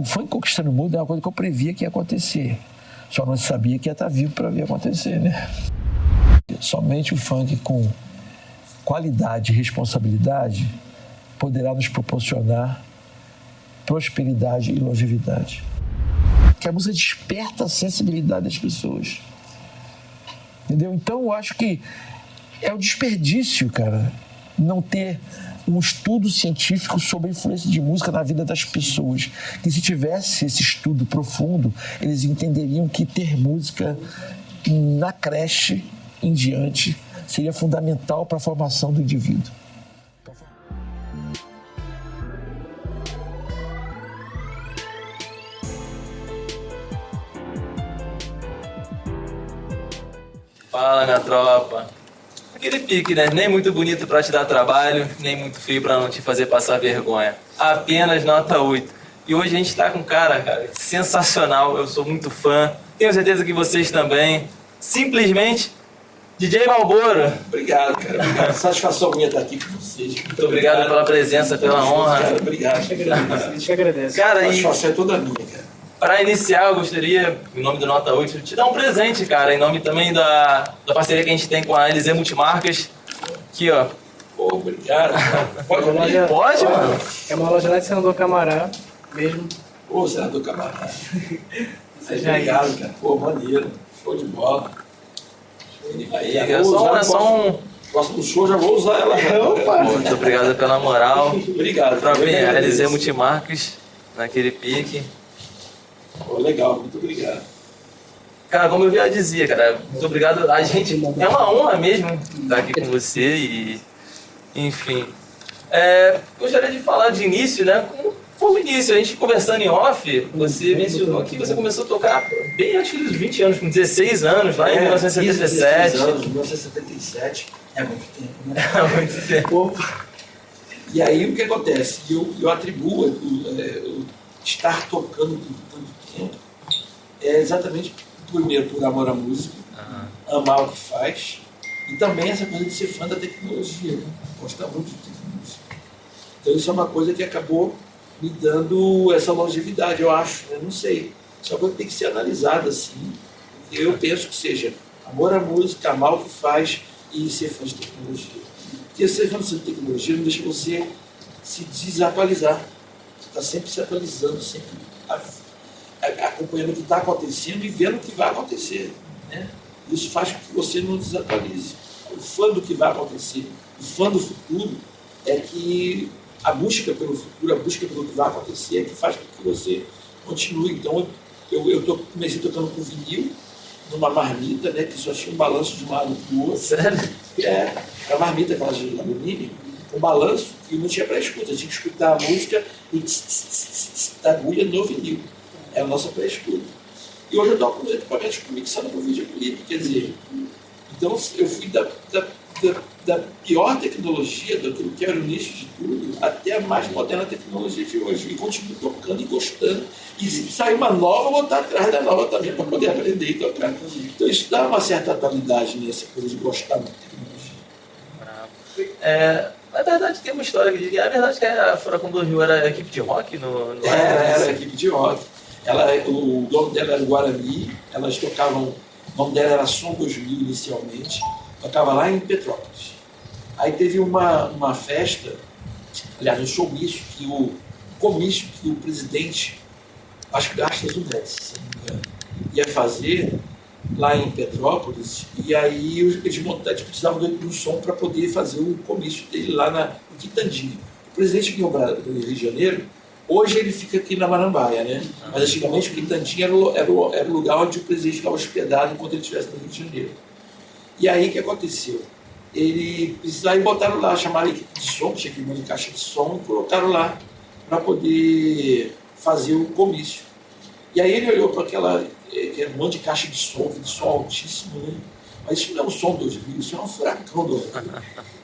o funk conquistando o mundo é uma coisa que eu previa que ia acontecer. Só não sabia que ia estar vivo para ver acontecer, né? Somente o funk com qualidade e responsabilidade poderá nos proporcionar prosperidade e longevidade. Que a música desperta a sensibilidade das pessoas. Entendeu? Então, eu acho que é um desperdício, cara, não ter um estudo científico sobre a influência de música na vida das pessoas. Que se tivesse esse estudo profundo, eles entenderiam que ter música na creche em diante seria fundamental para a formação do indivíduo. Fala, minha tropa. Aquele pique, né? Nem muito bonito pra te dar trabalho, nem muito feio pra não te fazer passar vergonha. Apenas nota 8. E hoje a gente tá com um cara, sensacional. Eu sou muito fã. Tenho certeza que vocês também. Simplesmente, DJ Malboro. Obrigado, cara. Obrigado. Satisfação minha estar aqui com vocês. Muito obrigado pela presença, pela honra. Cara, obrigado. A gente agradece. Cara, A satisfação é toda minha, cara. Para iniciar, eu gostaria, em nome do Nota 8, te dar um presente, cara, em nome também da parceria que a gente tem com a LZ Multimarcas. Aqui, ó. Pô, obrigado. Pode Uma loja- Pode, mano? É uma loja lá de Senador Camará, mesmo. Ô, senador Camarada. Seja Obrigado, cara. Pô, maneiro. Show de bola. Aí, É só um... Próximo show já vou usar ela. Opa! Muito obrigado pela moral. Obrigado. Pra mim, a LZ muito. Multimarcas, naquele pique. Pô, legal, muito obrigado. Cara, como eu já dizia, cara, muito obrigado. A gente, é uma honra mesmo estar aqui com você e, enfim. Gostaria de falar de início, né? Como foi o início? A gente conversando em off, você mencionou que você começou a tocar bem antes dos 20 anos, com 16 anos, lá em 1977. 16 anos, 1977. É muito tempo, né? Há muito tempo. E aí o que acontece? Eu atribuo o estar tocando por tanto tempo exatamente, primeiro, por amor à música, amar o que faz, e também essa coisa de ser fã da tecnologia, né? Gostar muito de tecnologia. Então isso é uma coisa que acabou me dando essa longevidade, eu acho, né? Não sei. Isso é uma coisa que tem que ser analisada assim. Eu penso que seja amor à música, amar o que faz e ser fã de tecnologia. Porque ser fã de tecnologia não deixa você se desatualizar. Você está sempre se atualizando, sempre acompanhando o que está acontecendo e vendo o que vai acontecer, né? Isso faz com que você não desatualize. O fã do que vai acontecer, o fã do futuro, é que a busca pelo futuro, a busca pelo que vai acontecer, é que faz com que você continue. Então, eu comecei tocando com vinil, numa marmita, né, que só tinha um balanço de um lado para o outro. Sério? A marmita, aquela de alumínio, um balanço que não tinha pré-escuta, tinha que escutar a música e da agulha no vinil. É a nossa pré-escuta. E hoje eu toco com os equipamentos mixando para o videoclipe, quer dizer, então eu fui da pior tecnologia, daquilo que era o início de tudo, até a mais moderna tecnologia de hoje. E continuo tocando e gostando. E se sair uma nova, eu vou estar atrás da nova também para poder aprender e tocar. Então isso dá uma certa atualidade nessa coisa de gostar da tecnologia. Na verdade, tem uma história que diz que a verdade é que a Furacão 2000 era a equipe de rock no Era a equipe de rock. O nome dela era Guarani, elas tocavam, o nome dela era Som 2000 inicialmente, tocava lá em Petrópolis. Aí teve uma festa, aliás, um showmício, comício que o presidente, acho que Gastas Udete, se não me engano, ia fazer lá em Petrópolis, e aí eles precisavam do som para poder fazer o comício dele lá no Quitandinha. O presidente vinha do Rio de Janeiro. Hoje ele fica aqui na Marambaia, né? Mas antigamente o Quitandinha era o lugar onde o presidente ficava hospedado enquanto ele estivesse no Rio de Janeiro. E aí o que aconteceu? Ele precisaram e botaram lá, chamaram a equipe de som, tinha que ir de caixa de som, e colocaram lá para poder fazer o comício. E aí ele olhou para aquela, que era um monte de caixa de som altíssimo, né? Mas isso não é um som 2000, isso é um furacão 2000.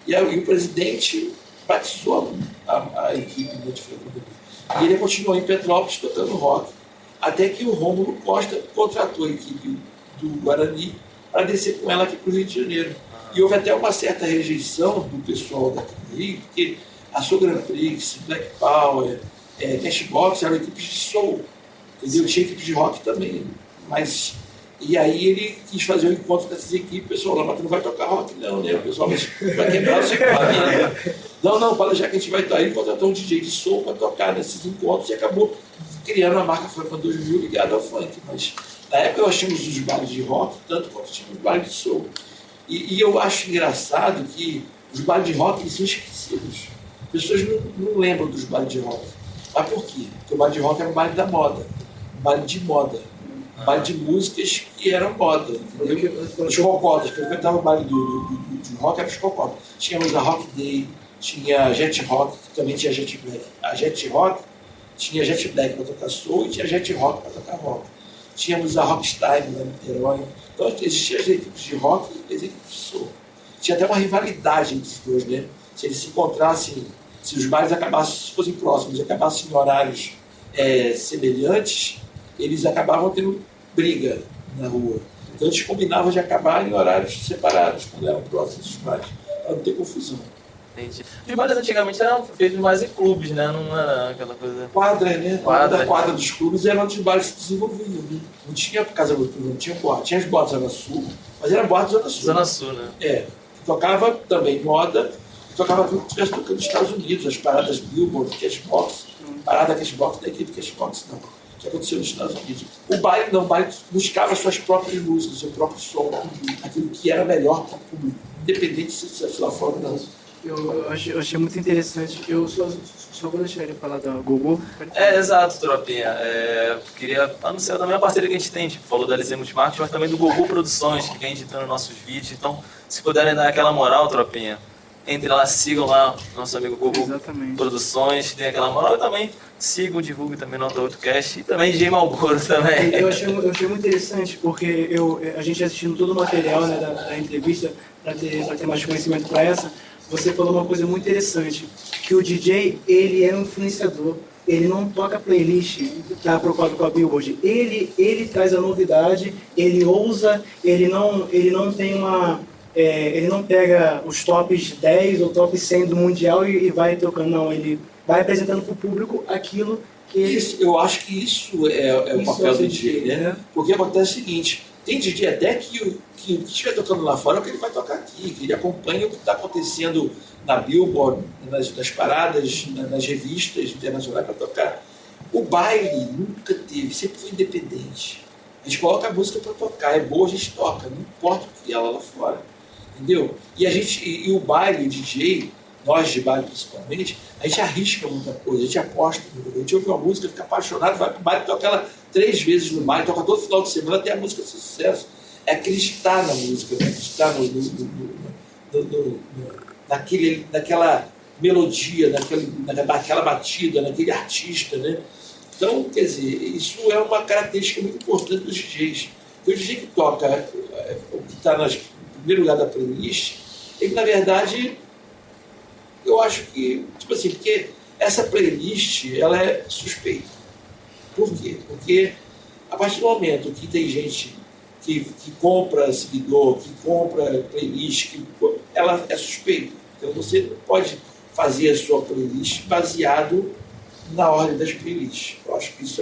E aí o presidente batizou a equipe de Furacão 2000. E ele continuou em Petrópolis tocando rock, até que o Rômulo Costa contratou a equipe do Guarani para descer com ela aqui para o Rio de Janeiro. E houve até uma certa rejeição do pessoal daqui do Rio, porque a Soul Grand Prix, Black Power, Cashbox eram equipes de soul, entendeu? Tinha equipes de rock também, mas... E aí ele quis fazer um encontro dessas equipes, o pessoal lá, mas tu não vai tocar rock não, né? O pessoal vai quebrar o seu rock, né? Não, para deixar que a gente vai estar aí, contratar um DJ de soul para tocar nesses encontros e acabou criando a marca Frontman 2000 ligada ao funk. Mas na época nós tínhamos os bailes de rock, tanto quanto tínhamos os bailes de soul. E eu acho engraçado que os bailes de rock eles são esquecidos. As pessoas não lembram dos bailes de rock. Mas por quê? Porque o baile de rock era um baile da moda, um baile de moda. Baile de músicas que eram moda, entendeu? Os cocotas, que eu cantava o baile de rock, era os cocotas. Tínhamos a Rock Day, tinha a Jet Rock, que também tinha Jet Black. A Jet Rock tinha Jet Black para tocar soul e tinha Jet Rock para tocar rock. Tínhamos a Rockstyle lá no Niterói. Então existiam as equipes de rock e as equipes de soul. Tinha até uma rivalidade entre os dois, né? Se eles se encontrassem, se os bailes acabassem, se fossem próximos, acabassem em horários semelhantes, eles acabavam tendo briga na rua. Então eles combinavam de acabar em horários separados, quando eram próximos dos bailes, para não ter confusão. Entendi. Os bailes antigamente eram feitos mais em clubes, né? Não era aquela coisa... Quadras, né? Quadra. A quadra dos clubes era onde os bailes se desenvolviam, né? Não tinha casa noturna, não tinha boate. Tinha as boates Zona Sul, mas era boate Zona Sul. Zona Sul, né? Tocava também moda, tocava tudo que estivesse tocando nos Estados Unidos, as paradas Billboard, Cashbox, parada Cashbox da equipe Cashbox, não. Que aconteceu nos Estados Unidos. O baile não, o baile buscava suas próprias músicas, seu próprio som, aquilo que era melhor para o público, independente se estivesse lá fora ou não. Eu achei muito interessante. Eu só vou deixar ele falar da Google. Exato, Tropinha. Queria anunciar também a parceria que a gente tem, tipo, falou da LZ Multimarketing, mas também do Google Produções, que vem editando nossos vídeos. Então, se puderem dar aquela moral, Tropinha, entre lá, sigam lá nosso amigo Google Exatamente. Produções, tem aquela moral e também sigam, divulguem também no Outcast e também DJ Malboro também. Eu achei muito interessante porque a gente assistindo todo o material, né, da entrevista para ter mais conhecimento para essa, você falou uma coisa muito interessante, que o DJ ele é um influenciador, ele não toca playlist que está preocupado com a Billboard, ele traz a novidade, ele ousa, ele não tem uma... ele não pega os tops 10 ou top 100 do Mundial e vai tocando, não, ele vai apresentando para o público aquilo que ele... Eu acho que isso é o papel do DJ, né? Porque acontece o seguinte, tem DJ até que estiver tocando lá fora é o que ele vai tocar aqui, que ele acompanha o que está acontecendo na Billboard, nas paradas, nas revistas internacionais para tocar. O baile nunca teve, sempre foi independente. A gente coloca a música para tocar, é boa, a gente toca, não importa o que ela lá fora. Entendeu? E o baile, o DJ, nós de baile principalmente, a gente arrisca muita coisa, a gente aposta muita coisa. A gente ouve uma música, fica apaixonado, vai pro baile, toca ela 3 vezes no baile, toca todo final de semana até a música sucesso. É acreditar na música, é acreditar naquela melodia, naquela batida, naquele artista, né? Então, quer dizer, isso é uma característica muito importante dos DJs. Porque o DJ que toca, o que está no primeiro lugar da playlist, ele, na verdade, eu acho que, tipo assim, porque essa playlist, ela é suspeita. Por quê? Porque a partir do momento que tem gente que compra seguidor, que compra playlist, ela é suspeita. Então você não pode fazer a sua playlist baseado na ordem das playlists. Eu acho que isso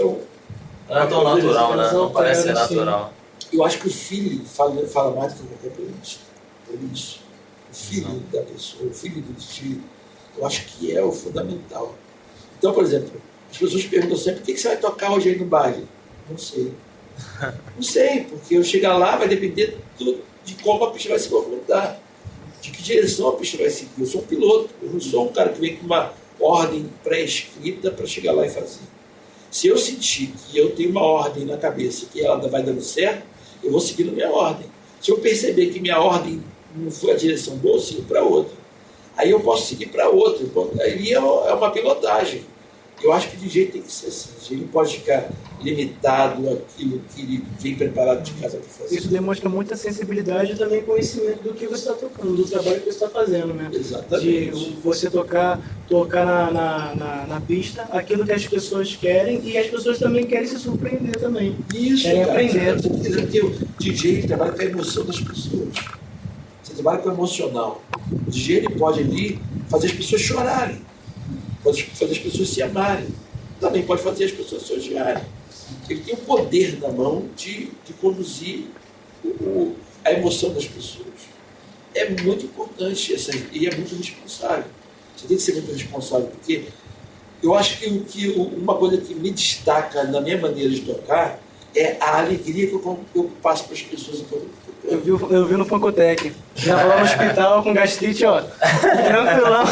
não é tão natural, né? Não parece ser natural. Eu acho que o feeling fala mais do que qualquer playlist. O feeling da pessoa, o feeling do DJ, eu acho que é o fundamental. Então, por exemplo, as pessoas perguntam sempre: o que você vai tocar hoje aí no baile? Não sei. Não sei, porque eu chegar lá vai depender de como a pista vai se movimentar, de que direção a pista vai seguir. Eu sou um piloto, eu não sou um cara que vem com uma ordem pré-escrita para chegar lá e fazer. Se eu sentir que eu tenho uma ordem na cabeça que ela vai dando certo, eu vou seguir na minha ordem. Se eu perceber que minha ordem não foi a direção boa, eu sigo para outra. Aí eu posso seguir para outra. Aí é uma pilotagem. Eu acho que de jeito tem que ser assim. Ele não pode ficar limitado àquilo que ele vem preparado de casa para fazer. Isso demonstra muita sensibilidade e também conhecimento do que você está tocando, do trabalho que você está fazendo, né? Exatamente. De você tocar na pista aquilo que as pessoas querem, e as pessoas também querem se surpreender também. Isso, querem cara, aprender. Porque o DJ trabalha com a emoção das pessoas. Você trabalha com o emocional. O DJ ele pode ali fazer as pessoas chorarem, pode fazer as pessoas se amarem. também pode fazer as pessoas se odiarem. Ele tem o poder na mão de conduzir a emoção das pessoas. É muito importante e é muito responsável. Você tem que ser muito responsável, porque eu acho que uma coisa que me destaca na minha maneira de tocar é a alegria que eu passo para as pessoas enquanto eu toco. Eu vi no Funkotec. Já lá no hospital com gastrite, ó. Tranquilão.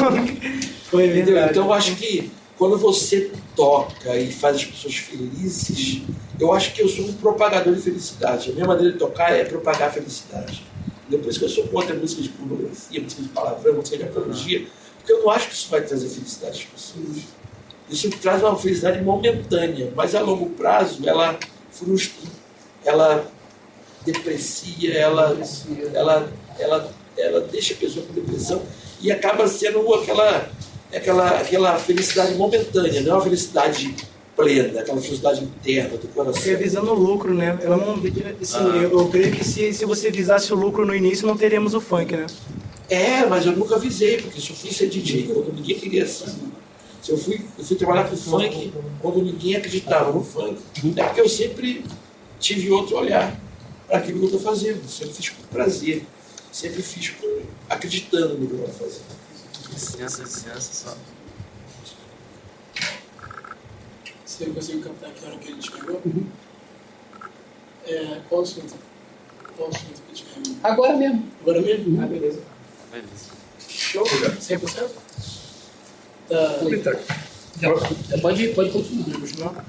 Foi verdade. Então eu acho que quando você toca e faz as pessoas felizes, eu acho que eu sou um propagador de felicidade. A minha maneira de tocar é propagar a felicidade. Depois que eu sou contra música de pornografia, música de palavrão, música de apologia, porque eu não acho que isso vai trazer felicidade às pessoas. Isso traz uma felicidade momentânea, mas a longo prazo ela frustra, ela deprecia, ela deixa a pessoa com depressão e acaba sendo aquela felicidade momentânea, não é uma felicidade plena, aquela felicidade interna do coração. Porque visando o lucro, né? Eu não, assim, eu creio que se você visasse o lucro no início, não teríamos o funk, né? Mas eu nunca visei, porque se eu fui ser DJ, quando ninguém queria assim. Eu fui trabalhar com funk quando ninguém acreditava no funk. É porque eu sempre tive outro olhar para aquilo que eu estou fazendo. Sempre fiz com prazer. Sempre fiz acreditando no que eu estou fazendo. Licença, só. Você conseguiu captar que hora que a gente chegou? Qual o assunto? Qual o assunto que a gente caiu? Agora mesmo. Agora mesmo? Ah, beleza. Show? 100%? Tá. Pode continuar.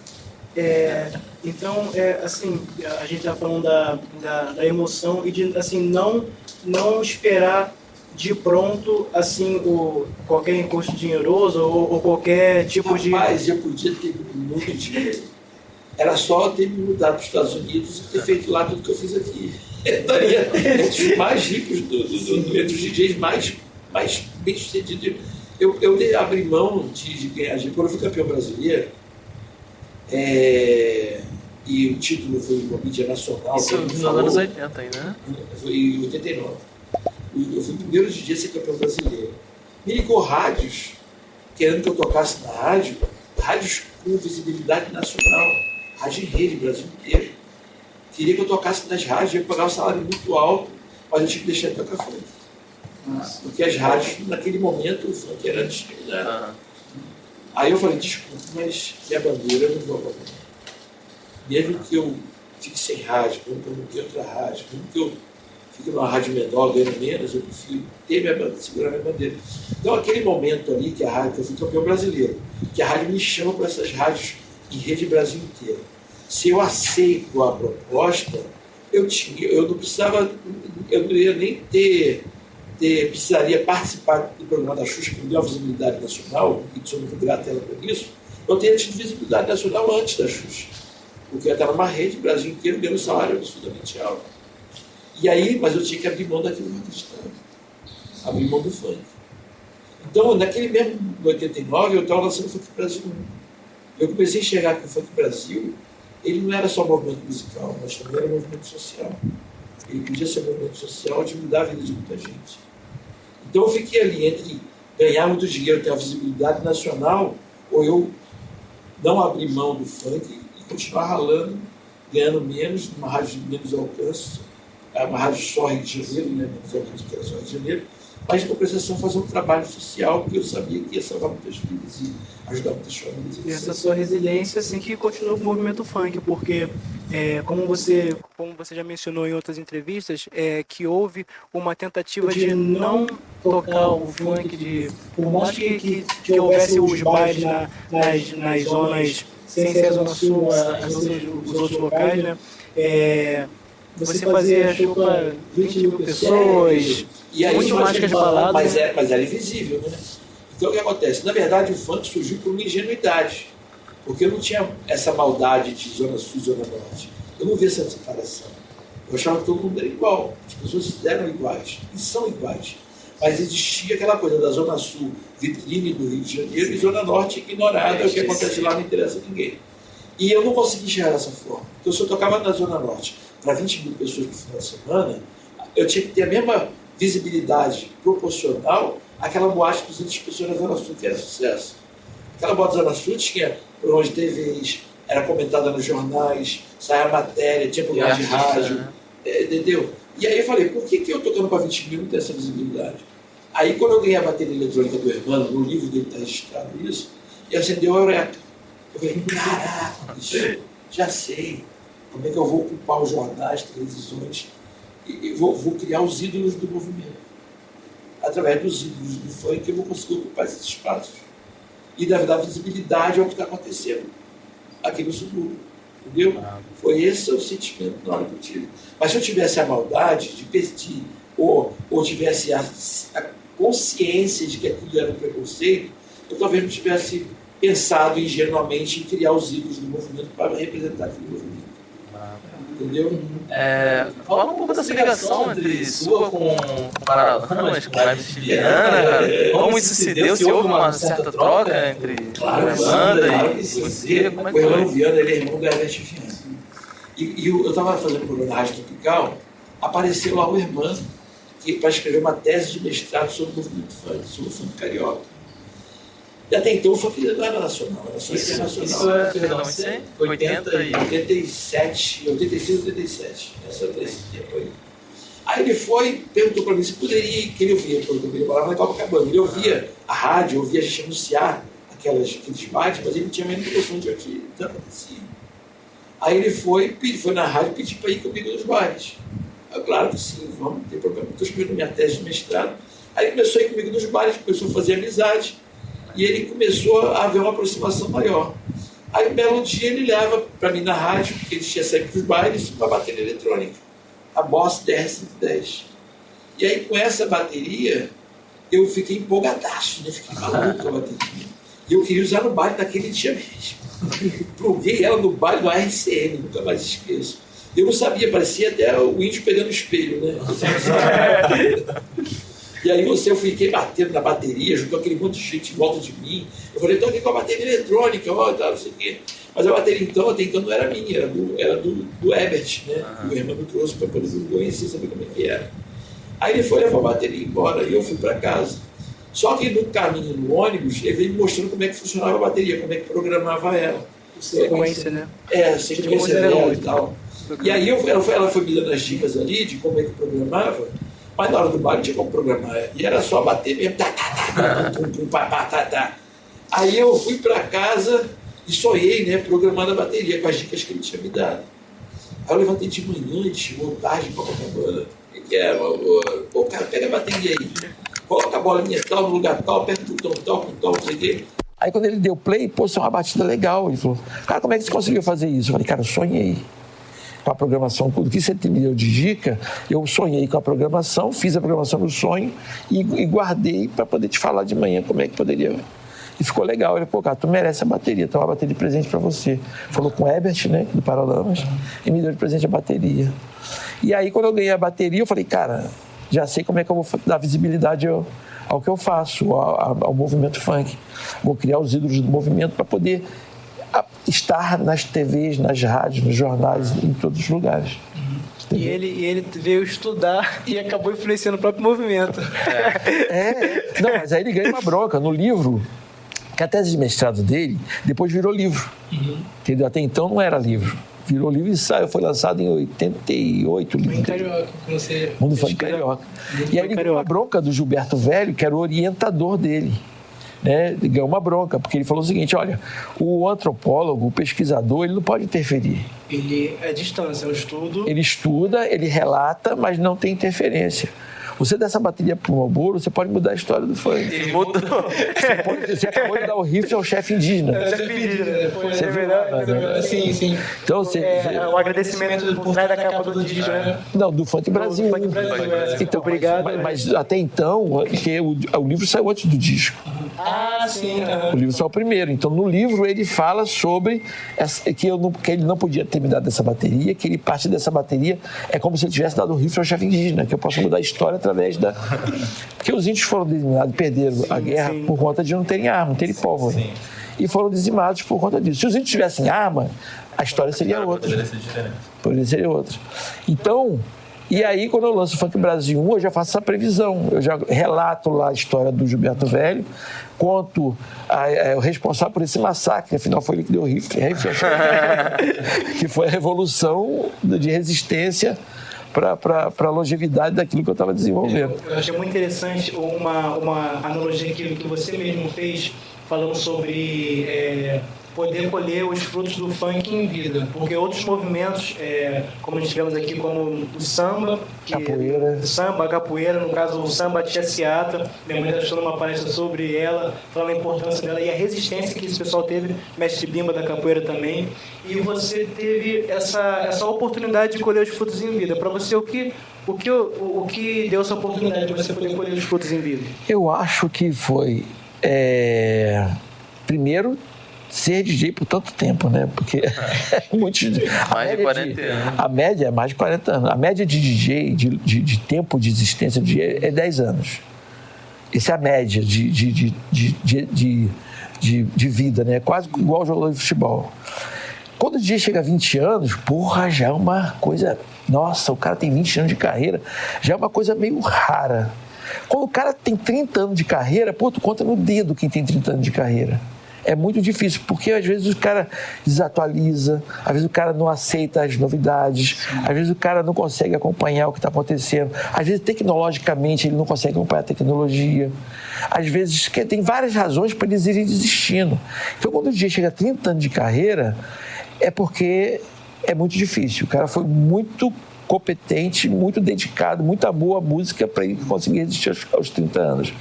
Então, assim, a gente está falando da emoção e de, assim, não esperar de pronto, assim, qualquer encosto dinheiroso ou qualquer tipo de... Rapaz, eu podia ter muito dinheiro. Era só ter me mudado para os Estados Unidos e ter feito lá tudo que eu fiz aqui. Eu estaria entre os mais ricos, entre os DJs mais bem-sucedidos. Eu abri mão de ganhar dinheiro. Quando eu fui campeão brasileiro, e o título foi uma mídia nacional. Isso nos anos 80 ainda, né? Foi em 89. Eu fui o primeiro DJ a ser campeão brasileiro. Me ligou rádios, querendo que eu tocasse na rádio, rádios com visibilidade nacional, rádio em rede, Brasil inteiro. Queria que eu tocasse nas rádios, eu ia pagar um salário muito alto, mas eu tinha que deixar de tocar funk. Porque as rádios, naquele momento, o funk era discriminado. Aí eu falei, desculpa, mas minha bandeira eu não vou abandonar. Mesmo que eu fique sem rádio, mesmo que eu não tenha outra rádio, mesmo que eu fique numa rádio menor, ganhando menos, eu prefiro ter minha bandeira, segurar minha bandeira. Então, aquele momento ali, que a rádio, que eu fui campeão brasileiro, que a rádio me chama para essas rádios em rede Brasil inteira. Se eu aceito a proposta, eu não precisava, eu não ia nem precisaria participar do programa da Xuxa, que me deu uma visibilidade nacional, e sou muito grato a ela por isso. Eu teria tido visibilidade nacional antes da Xuxa, porque eu estava numa rede, Brasil inteiro, ganhando um salário absurdamente alto. E aí, mas eu tinha que abrir mão daquilo que eu acreditava, abrir mão do funk. Então, naquele mesmo 89, eu estava lançando o Funk Brasil 1. Eu comecei a enxergar que o Funk Brasil, ele não era só movimento musical, mas também era movimento social. Ele podia ser um movimento social de mudar a vida de muita gente. Então eu fiquei ali entre ganhar muito dinheiro, ter uma visibilidade nacional, ou eu não abrir mão do funk e continuar ralando, ganhando menos, numa rádio de menos alcance, uma rádio só Rio de Janeiro, né? Menos alcance que era só Rio de Janeiro, mas em compensação fazer um trabalho social, porque eu sabia que ia salvar muitas vidas e ajudar muitas famílias. E essa sua resiliência, assim, que continua com o movimento funk, porque, como você já mencionou em outras entrevistas, que houve uma tentativa de não tocar o funk, por mais que houvesse os bailes nas zonas, sem ser a Zona Sul, os outros locais, né? Você fazia show para 20 mil pessoas, e aí, muito mais que as baladas. Mas era invisível, né? Então o que acontece? Na verdade, o funk surgiu por uma ingenuidade, porque eu não tinha essa maldade de Zona Sul e Zona Norte. Eu não via essa separação. Eu achava que todo mundo era igual. As pessoas eram iguais, e são iguais. Mas existia aquela coisa da Zona Sul, vitrine do Rio de Janeiro, e Zona Norte ignorada, o que acontece lá não interessa a ninguém. E eu não consegui enxergar dessa forma. Então, se eu tocava na Zona Norte para 20 mil pessoas no final de semana, eu tinha que ter a mesma visibilidade proporcional àquela boate de 200 pessoas na Zona Sul, que era sucesso. Aquela bota Zona Sul tinha programas de TVs, era comentada nos jornais, saia matéria, tinha programa de rádio, entendeu? E aí eu falei, por que eu tocando para 20 mil não tem essa visibilidade? Aí quando eu ganhei a bateria eletrônica do Hermano, no livro dele está registrado isso, e acendeu a Eureka. Eu falei, caraca, bicho, já sei como é que eu vou ocupar os jornais, televisões, e vou criar os ídolos do movimento. Através dos ídolos do funk eu vou conseguir ocupar esses espaços e dar visibilidade ao que está acontecendo aqui no subúrbio. Entendeu? Foi esse o sentimento na hora que eu tive. Mas se eu tivesse a maldade de perder, ou tivesse a consciência de que aquilo era um preconceito, eu talvez não tivesse pensado ingenuamente em criar os ídolos do movimento para representar aquele movimento. Entendeu? Fala um pouco dessa ligação entre sua com Paralamas, com a MC Viana, como isso se deu, se houve uma certa troca entre a banda e você, como é que o Hermano foi? Viana, ele é irmão do Herbert Viana. E eu estava fazendo programa na Rádio Tropical, apareceu lá o Hermano para escrever uma tese de mestrado sobre o movimento funk, sobre o funk carioca. E até então o funk não era nacional, era só internacional. Isso é, perdão, isso é 86, 87, esse tempo aí. Aí ele foi, perguntou para mim se poderia, que ele ouvia, porque ele morava na Copacabana, ele ouvia a rádio, ouvia a gente anunciar aqueles bailes, mas ele não tinha a menor noção de onde acontecia. Aí ele foi na rádio e pediu para ir comigo nos bailes. Eu, claro que sim, vamos, não tem problema, estou escrevendo minha tese de mestrado. Aí ele começou a ir comigo nos bailes, começou a fazer amizade, e ele começou a haver uma aproximação maior. Aí um belo dia ele leva para mim na rádio, porque ele tinha saído para os bailes, uma bateria eletrônica, a Boss DR-110. E aí com essa bateria, eu fiquei empolgadaço, né? Fiquei maluco com a bateria. E eu queria usar no baile naquele dia mesmo. Pluguei ela no baile do RCM, nunca mais esqueço. Eu não sabia, parecia até o índio pegando o espelho, né? E aí eu fiquei batendo na bateria, juntou aquele monte de gente em volta de mim. Eu falei, estou aqui com a bateria eletrônica, ó, tal, não sei o quê. Mas a bateria então, até então não era minha, era do Herbert, né? O irmão me trouxe para poder me conhecer, saber como é que era. Aí ele foi levar a bateria embora e eu fui para casa. Só que no caminho, no ônibus, ele veio me mostrando como é que funcionava a bateria, como é que programava ela. Sequência, né? Sequência dela e tal. E aí ela foi me dando as dicas ali de como é que programava, mas na hora do baile não tinha como programar. E era só bater mesmo. Aí eu fui para casa e sonhei, né, programando a bateria com as dicas que ele tinha me dado. Aí eu levantei de manhã, ele chegou tarde em Copacabana. O que é, amor? Pô, cara, pega a bateria aí. Coloca a bolinha tal, no lugar tal, aperta o botão tal, com tal, não sei o quê. Aí quando ele deu play, pô, isso é uma batida legal. Ele falou, cara, como é que você conseguiu fazer isso? Eu falei, cara, eu sonhei com a programação, tudo que você me deu de dica, eu sonhei com a programação, fiz a programação no sonho e guardei para poder te falar de manhã como é que poderia. E ficou legal. Ele, pô, cara, tu merece a bateria, tem uma bateria de presente para você. Falou com o Herbert, né, do Paralamas, e me deu de presente a bateria. E aí, quando eu ganhei a bateria, eu falei, cara, já sei como é que eu vou dar visibilidade ao que eu faço, ao movimento funk. Vou criar os ídolos do movimento para poder estar nas TVs, nas rádios, nos jornais, em todos os lugares. E ele veio estudar e acabou influenciando o próprio movimento. Não, mas aí ele ganha uma bronca no livro, que a tese de mestrado dele depois virou livro. Entendeu? Até então não era livro. Virou livro e saiu, foi lançado em 88. Em Carioca, você... Mundo Funk Carioca. E aí ele ganhou uma bronca do Gilberto Velho, que era o orientador dele. Né? Ele ganhou uma bronca, porque ele falou o seguinte, olha, o antropólogo, o pesquisador, ele não pode interferir. Ele é distância, é um estudo. Ele estuda, ele relata, mas não tem interferência. Você dá essa bateria para o Malboro, você pode mudar a história do funk. Ele mudou. Você acabou de dar o rifle ao chefe indígena. Você viu, né? Sim. Então, o agradecimento por trás da capa do disco, né? Não, do Funk Brasil. Então, obrigado. Mas até então, porque o livro saiu antes do disco. Ah, sim. O livro saiu primeiro. Então, no livro, ele fala sobre que ele não podia ter me dado essa bateria, que ele parte dessa bateria é como se ele tivesse dado o rifle ao chefe indígena, que eu posso mudar a história através da... Porque os índios foram dizimados, perderam a guerra por conta de não terem arma, não terem pólvora. E foram dizimados por conta disso. Se os índios tivessem arma, a história seria outra. Poderia ser outra. Então, E aí, quando eu lanço o Funk Brasil 1, eu já faço essa previsão. Eu já relato lá a história do Gilberto Velho, conto o responsável por esse massacre, afinal foi ele que deu o rifle, que foi a revolução de resistência para a longevidade daquilo que eu estava desenvolvendo. Eu achei muito interessante uma analogia que você mesmo fez, falando sobre poder colher os frutos do funk em vida, porque outros movimentos, como nós tivemos aqui, como o samba, a capoeira, no caso o samba Tia Seata, minha mãe está dando uma palestra sobre ela, falando a importância dela e a resistência que esse pessoal teve, mestre Bimba da capoeira também, e você teve essa oportunidade de colher os frutos em vida. Para você, o que deu essa oportunidade de você poder colher os frutos em vida? Eu acho que foi, primeiro, ser DJ por tanto tempo, né? Porque muitos... Mais de 40 anos. A média é mais de 40 anos. A média de DJ, de tempo de existência do DJ é 10 anos. Essa é a média de vida, né? Quase igual ao jogador de futebol. Quando o DJ chega a 20 anos, porra, já é uma coisa... Nossa, o cara tem 20 anos de carreira, já é uma coisa meio rara. Quando o cara tem 30 anos de carreira, pô, tu conta no dedo quem tem 30 anos de carreira. É muito difícil, porque às vezes o cara desatualiza, às vezes o cara não aceita as novidades, às vezes o cara não consegue acompanhar o que está acontecendo, às vezes tecnologicamente ele não consegue acompanhar a tecnologia, às vezes tem várias razões para eles irem desistindo. Então quando o DJ chega a 30 anos de carreira, é porque é muito difícil. O cara foi muito competente, muito dedicado, muito amor à música para ele conseguir resistir aos 30 anos.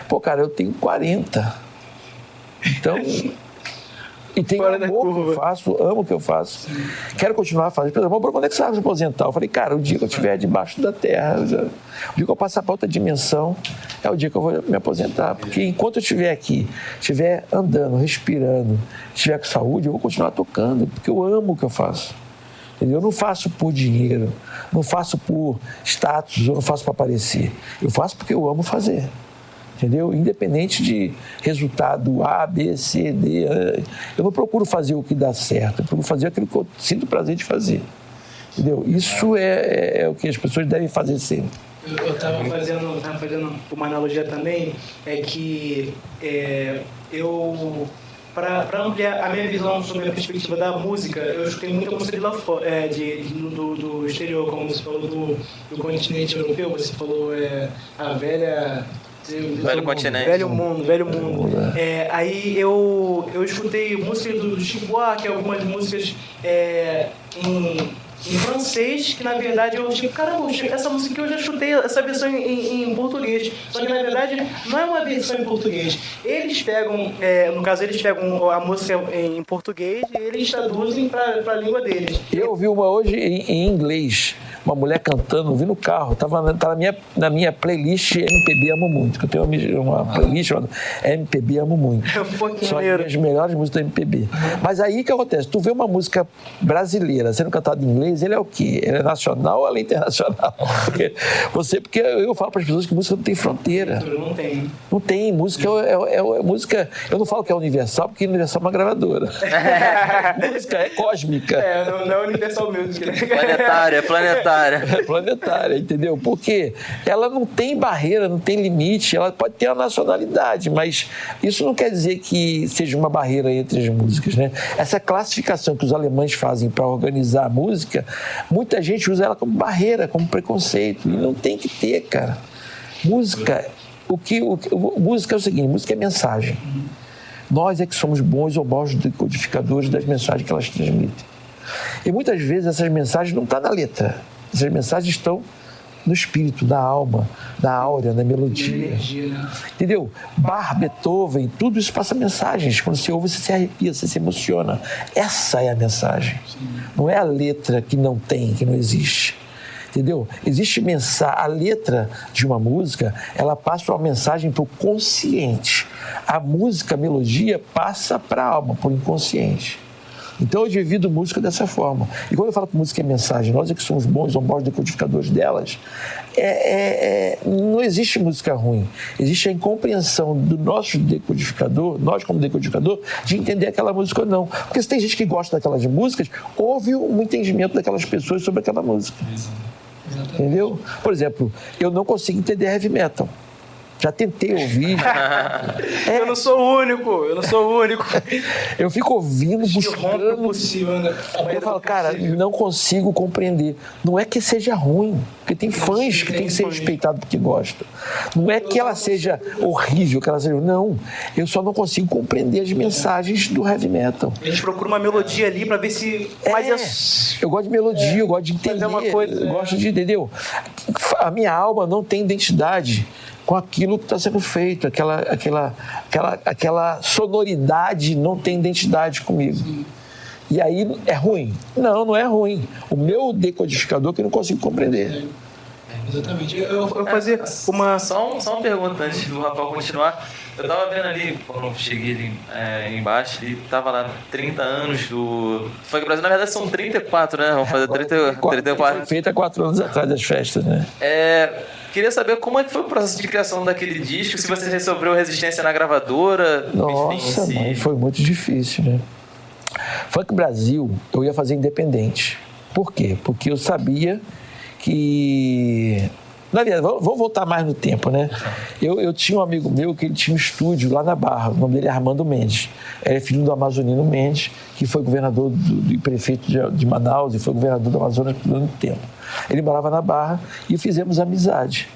Pô, cara, eu tenho 40. Então, e tem amor que eu faço, amo o que eu faço. Sim. Quero continuar fazendo. Por exemplo, quando é que você vai se aposentar? Eu falei, cara, o dia que eu estiver debaixo da terra, o dia que eu passar para outra dimensão, é o dia que eu vou me aposentar. Porque enquanto eu estiver aqui, estiver andando, respirando, estiver com saúde, eu vou continuar tocando, porque eu amo o que eu faço. Entendeu? Eu não faço por dinheiro, não faço por status, eu não faço para aparecer. Eu faço porque eu amo fazer. Entendeu? Independente de resultado A, B, C, D, eu não procuro fazer o que dá certo, eu procuro fazer aquilo que eu sinto prazer de fazer. Entendeu? Isso é o que as pessoas devem fazer sempre. Eu estava fazendo uma analogia também, que eu... Para ampliar a minha visão sobre a perspectiva da música, eu escutei muita música de lá fora, do exterior, como você falou do continente europeu, você falou a velha... Velho continente. Velho mundo. Aí eu escutei músicas do Chico Buarque, algumas músicas em francês, que na verdade eu achei, caramba, essa música que eu já escutei, essa versão em português. Só que na verdade não é uma versão em português. Eles pegam, no caso, a música em português e eles traduzem para a língua deles. Eu ouvi uma hoje em inglês, uma mulher cantando, ouvi no carro, tá na minha playlist MPB Amo Muito, que eu tenho uma playlist chamada MPB Amo Muito. São as melhores músicas do MPB. Mas aí o que acontece? Tu vê uma música brasileira sendo cantada em inglês, ele é o quê? Ele é nacional ou ele é internacional? Porque eu falo para as pessoas que música não tem fronteira. Não tem. Não tem. Música música. Eu não falo que é universal, porque universal é uma gravadora. Música é cósmica. Não é Universal Music. Planetária. É planetária, entendeu? Porque ela não tem barreira, não tem limite, ela pode ter uma nacionalidade, mas isso não quer dizer que seja uma barreira entre as músicas, né? Essa classificação que os alemães fazem para organizar a música, muita gente usa ela como barreira, como preconceito, e não tem que ter, cara. Música, música é o seguinte, música é mensagem. Nós é que somos bons ou maus decodificadores das mensagens que elas transmitem. E muitas vezes essas mensagens não estão na letra, essas mensagens estão no espírito, na alma, na áurea, na melodia. Entendeu? Bach, Beethoven, tudo isso passa mensagens. Quando você ouve, você se arrepia, você se emociona. Essa é a mensagem. Não é a letra que não tem, que não existe. Entendeu? Existe mensagem. A letra de uma música, ela passa uma mensagem para o consciente. A música, a melodia, passa para a alma, para o inconsciente. Então eu divido música dessa forma. E quando eu falo que música é mensagem, nós é que somos bons ou maus decodificadores delas, não existe música ruim. Existe a incompreensão do nosso decodificador, nós como decodificador, de entender aquela música ou não. Porque se tem gente que gosta daquelas músicas, houve um entendimento daquelas pessoas sobre aquela música. Entendeu? Por exemplo, eu não consigo entender heavy metal. Já tentei ouvir. Eu não sou o único. Eu fico ouvindo, Rompe o buscando. possível, né? Eu falo, cara, não consigo compreender. Não é que seja ruim, porque tem fãs que tem que ser respeitados porque gostam. Não é que ela seja horrível, que ela seja... Não, eu só não consigo compreender as mensagens do heavy metal. A gente procura uma melodia ali pra ver se... Mas Eu gosto de melodia, eu gosto de entender, uma coisa, eu gosto de, entendeu? A minha alma não tem identidade com aquilo que está sendo feito, aquela sonoridade não tem identidade comigo. E aí é ruim? Não, não é ruim. O meu decodificador que eu não consigo compreender. Exatamente. eu fazer uma... Só uma pergunta antes do Rafael continuar. Eu tava vendo ali, quando eu cheguei ali embaixo, e tava lá 30 anos do Funk Brasil. Na verdade são 34, né? Vamos fazer 34. Foi feita há 4 anos atrás das festas, né? Queria saber como é que foi o processo de criação daquele disco, se você resolveu resistência na gravadora. Nossa, enfim, mãe, foi muito difícil, né? Funk Brasil, eu ia fazer independente. Por quê? Porque eu sabia que... Na verdade, vamos voltar mais no tempo, né? Eu tinha um amigo meu que ele tinha um estúdio lá na Barra, o nome dele é Armando Mendes. Ele é filho do Amazonino Mendes, que foi governador e prefeito de Manaus e foi governador do Amazonas por muito tempo. Ele morava na Barra e fizemos amizade.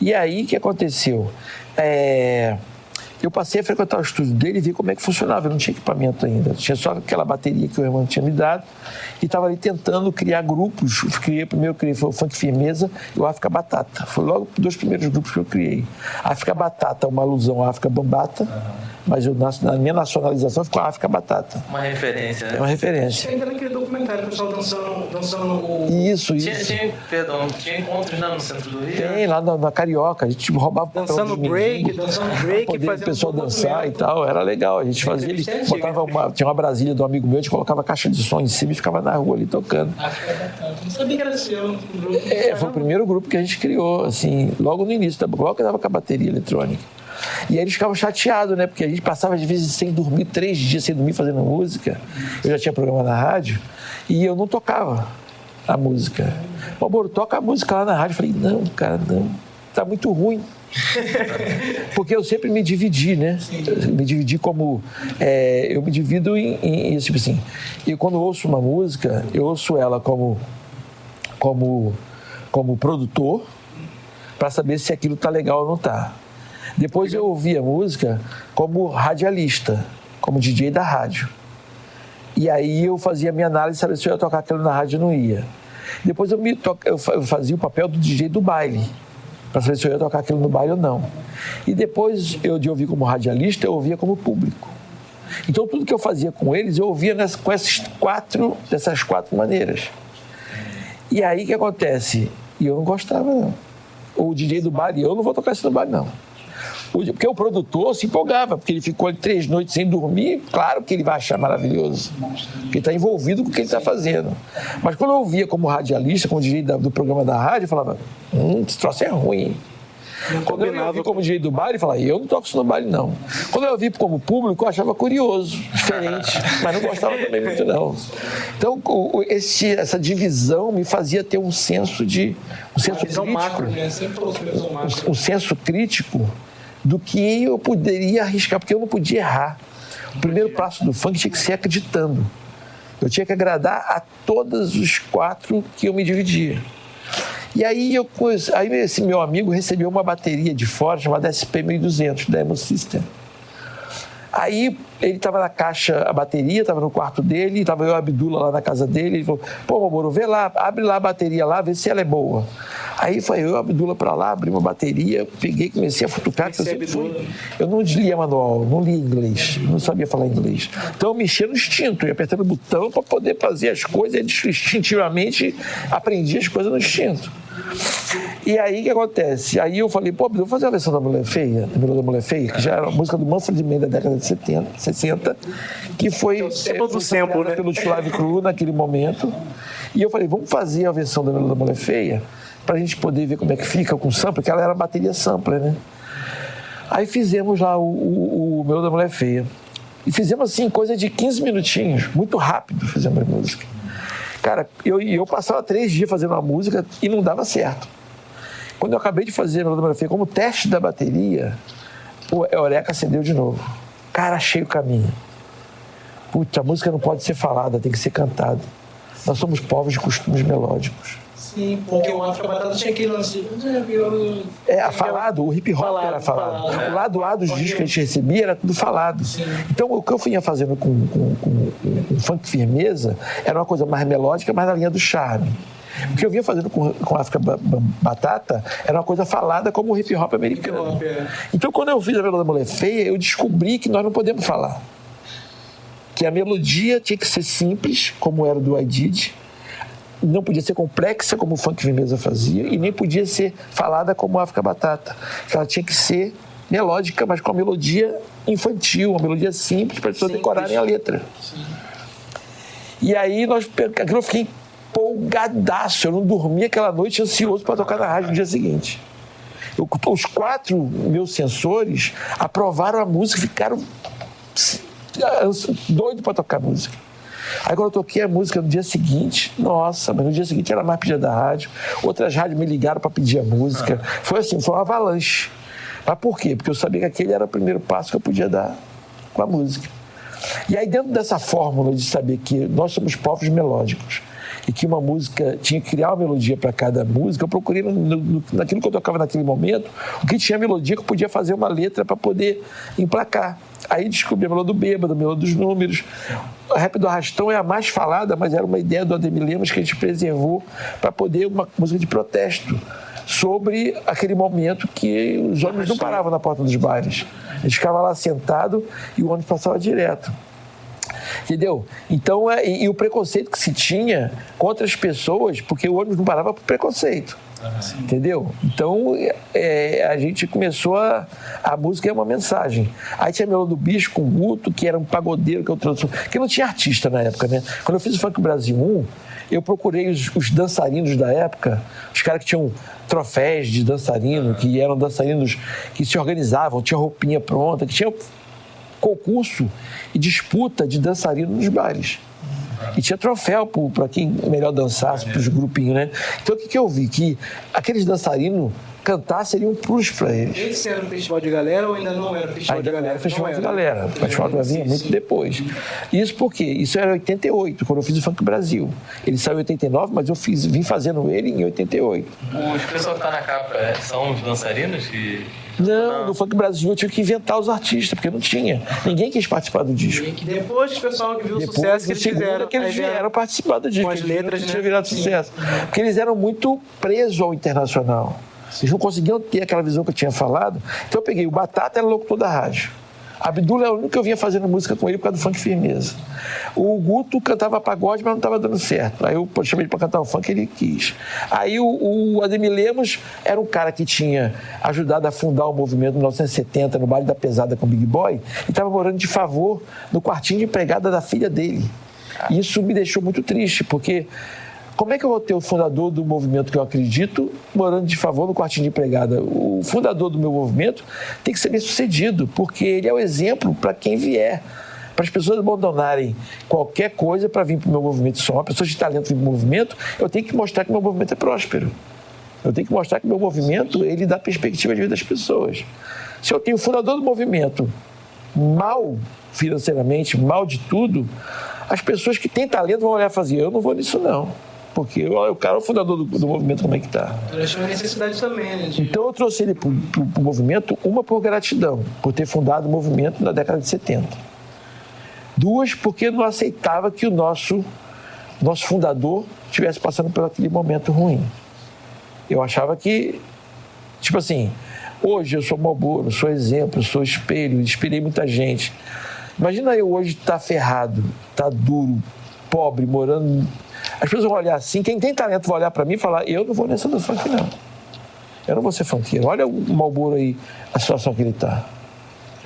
E aí, o que aconteceu? Eu passei a frequentar o estúdio dele e vi como é que funcionava. Eu não tinha equipamento ainda. Tinha só aquela bateria que o irmão tinha me dado e estava ali tentando criar grupos. Primeiro criei foi o Funk Firmeza e o África Batata. Foi logo os 2 primeiros grupos que eu criei. África Batata, uma alusão à África Bambata, mas na minha nacionalização ficou África Batata. Uma referência, né? É uma referência. Ainda naquele documentário, o pessoal dançando o... Isso. Tinha encontros no centro do Rio? Tem, lá na Carioca. A gente roubava Dançando break, poder o fazendo pessoal todo dançar movimento. e tal, era legal. A gente fazia, ele botava tinha uma Brasília do amigo meu, a gente colocava caixa de som em cima e ficava na rua ali tocando. Não sabia que era seu. Foi o primeiro grupo que a gente criou, assim, logo no início, logo que dava com a bateria eletrônica. E aí eles ficavam chateados, né? Porque a gente passava, às vezes, sem dormir, 3 dias sem dormir, fazendo música. Eu já tinha programa na rádio e eu não tocava a música. O Moro, toca a música lá na rádio. Eu falei, não, cara, não. Tá muito ruim. Porque eu sempre me dividi, né? Me dividi como... eu me divido em tipo assim... E quando eu ouço uma música, eu ouço ela como produtor para saber se aquilo tá legal ou não tá. Depois eu ouvi a música como radialista, como DJ da rádio. E aí eu fazia a minha análise, sabia se eu ia tocar aquilo na rádio ou não ia. Depois eu fazia o papel do DJ do baile, para saber se eu ia tocar aquilo no baile ou não. E depois de ouvir como radialista, eu ouvia como público. Então tudo que eu fazia com eles, eu ouvia dessas 4 maneiras. E aí o que acontece? E eu não gostava, não. O DJ do baile, eu não vou tocar isso no baile, não. Porque o produtor se empolgava, porque ele ficou ali 3 noites sem dormir, claro que ele vai achar maravilhoso, porque está envolvido com o que ele está fazendo. Mas quando eu ouvia como radialista, como DJ do programa da rádio, eu falava, esse troço é ruim. Quando eu ouvi como DJ do baile, eu falava, eu não toco isso no baile, não. Quando eu ouvi como público, eu achava curioso, diferente, mas não gostava também muito, não. Então, essa divisão me fazia ter um senso crítico. Macro, né? Sempre falou sobre visão macro. Um senso crítico do que eu poderia arriscar, porque eu não podia errar. O primeiro passo do funk tinha que ser acreditando. Eu tinha que agradar a todos os 4 que eu me dividia. E aí, esse meu amigo recebeu uma bateria de fora chamada SP1200, da Emo System. Aí ele estava na caixa, a bateria, estava no quarto dele, estava eu e a Abdullah lá na casa dele. Ele falou, pô, Moro, vê lá, abre lá a bateria lá, vê se ela é boa. Aí foi eu e a Abdullah para lá, abri uma bateria, peguei, comecei a futucar. Eu não lia manual, não lia inglês, não sabia falar inglês. Então eu mexia no instinto, ia apertando o botão para poder fazer as coisas, instintivamente aprendi as coisas no instinto. E aí o que acontece? Aí eu falei, pô, vou fazer a versão da Mulher Feia, da Mulher Feia, que já era uma música do Manfred Mann da década de 60, que foi sample, pelo Flávio Cru naquele momento. E eu falei, vamos fazer a versão da Mulher Feia para a gente poder ver como é que fica com sampler, porque ela era bateria sampler, né? Aí fizemos lá o Melô da Mulher Feia. E fizemos assim, coisa de 15 minutinhos, muito rápido fizemos a música. Cara, eu passava 3 dias fazendo uma música e não dava certo. Quando eu acabei de fazer a melodramografia como teste da bateria, o Eureka acendeu de novo. Cara, achei o caminho. Putz, a música não pode ser falada, tem que ser cantada. Nós somos povos de costumes melódicos. Sim, porque o África Batata tinha aquele lance. Falado, o hip hop era falado. O lado A dos discos que a gente recebia era tudo falado. Sim. Então, o que eu vinha fazendo com Funk Firmeza era uma coisa mais melódica, mais na linha do charme. O que eu vinha fazendo com África Batata era uma coisa falada como o hip hop americano. Então, quando eu fiz a Melodia da Mulher Feia, eu descobri que nós não podemos falar. Que a melodia tinha que ser simples, como era do I Did, não podia ser complexa, como o Funk Firmeza fazia, e nem podia ser falada como a África Batata. Ela tinha que ser melódica, mas com uma melodia infantil, uma melodia simples, para as pessoas decorarem a letra. Sim. E aí, aquilo eu fiquei empolgadaço. Eu não dormi aquela noite ansioso para tocar na rádio no dia seguinte. Os 4 meus sensores aprovaram a música, ficaram doido para tocar música. Aí quando eu toquei a música no dia seguinte, nossa, mas no dia seguinte era mais pedida da rádio, outras rádios me ligaram para pedir a música. Foi assim, foi uma avalanche. Mas por quê? Porque eu sabia que aquele era o primeiro passo que eu podia dar com a música. E aí dentro dessa fórmula de saber que nós somos povos melódicos e que uma música tinha que criar uma melodia para cada música, eu procurei naquilo que eu tocava naquele momento, o que tinha melodia que eu podia fazer uma letra para poder emplacar. Aí descobri a melodia do Bêbado, a melodia dos Números. A Rap do Arrastão é a mais falada, mas era uma ideia do Ademir Lemos que a gente preservou para poder uma música de protesto sobre aquele momento que os ônibus não paravam na porta dos bares. A gente ficava lá sentado e o ônibus passava direto. Entendeu? Então, e o preconceito que se tinha contra as pessoas, porque o ônibus não parava por preconceito. Entendeu? Então, a gente começou a música é uma mensagem. Aí tinha a Melô do Bicho com o Guto, que era um pagodeiro que eu trouxe, que não tinha artista na época, né? Quando eu fiz o Funk Brasil 1, eu procurei os dançarinos da época, os caras que tinham troféus de dançarino, que eram dançarinos que se organizavam, tinha roupinha pronta, que tinham concurso e disputa de dançarino nos bares. E tinha troféu para quem melhor dançasse, para os grupinhos, né? Então, o que eu vi? Que aqueles dançarinos cantar seria um plus para eles. Esse era um festival de galera ou ainda não era um festival de galera? Era festival de galera. O festival de galera muito depois. Isso porque isso era em 88, quando eu fiz o Funk Brasil. Ele saiu em 89, mas eu vim fazendo ele em 88. Os pessoal que tá na capa são os dançarinos que... Não, no Funk Brasil eu tive que inventar os artistas, porque não tinha. Ninguém quis participar do disco. Depois o pessoal que viu o sucesso que eles fizeram, que eles vieram participar do disco. Com as letras, que né? tinha virado sucesso. Porque eles eram muito presos ao internacional. Eles não conseguiam ter aquela visão que eu tinha falado. Então eu peguei o Batata, era locutor da rádio. Abdul é o único que eu vinha fazendo música com ele por causa do Funk Firmeza. O Guto cantava pagode, mas não estava dando certo. Aí eu chamei ele para cantar o funk, ele quis. Aí o Ademir Lemos era um cara que tinha ajudado a fundar o movimento em 1970 no Baile da Pesada com o Big Boy e estava morando de favor no quartinho de empregada da filha dele. E isso me deixou muito triste, porque como é que eu vou ter o fundador do movimento que eu acredito morando de favor no quartinho de empregada? O fundador do meu movimento tem que ser bem sucedido, porque ele é o exemplo para quem vier. Para as pessoas abandonarem qualquer coisa para vir para o meu movimento. Se são uma pessoa de talento vir para o movimento, eu tenho que mostrar que o meu movimento é próspero. Eu tenho que mostrar que o meu movimento ele dá perspectiva de vida das pessoas. Se eu tenho o fundador do movimento mal financeiramente, mal de tudo, as pessoas que têm talento vão olhar e fazer, eu não vou nisso não. Porque o cara é o fundador do movimento, como é que está. Eu acho uma necessidade também, né? Então eu trouxe ele para o movimento, uma por gratidão, por ter fundado o movimento na década de 70. 2, porque não aceitava que o nosso fundador estivesse passando por aquele momento ruim. Eu achava que, tipo assim, hoje eu sou Marlboro, sou exemplo, sou espelho, inspirei muita gente. Imagina eu hoje estar ferrado, estar duro, pobre, morando... As pessoas vão olhar assim, quem tem talento vai olhar para mim e falar, eu não vou nessa do funk não. Eu não vou ser funkeiro. Olha o Marlboro aí, a situação que ele está.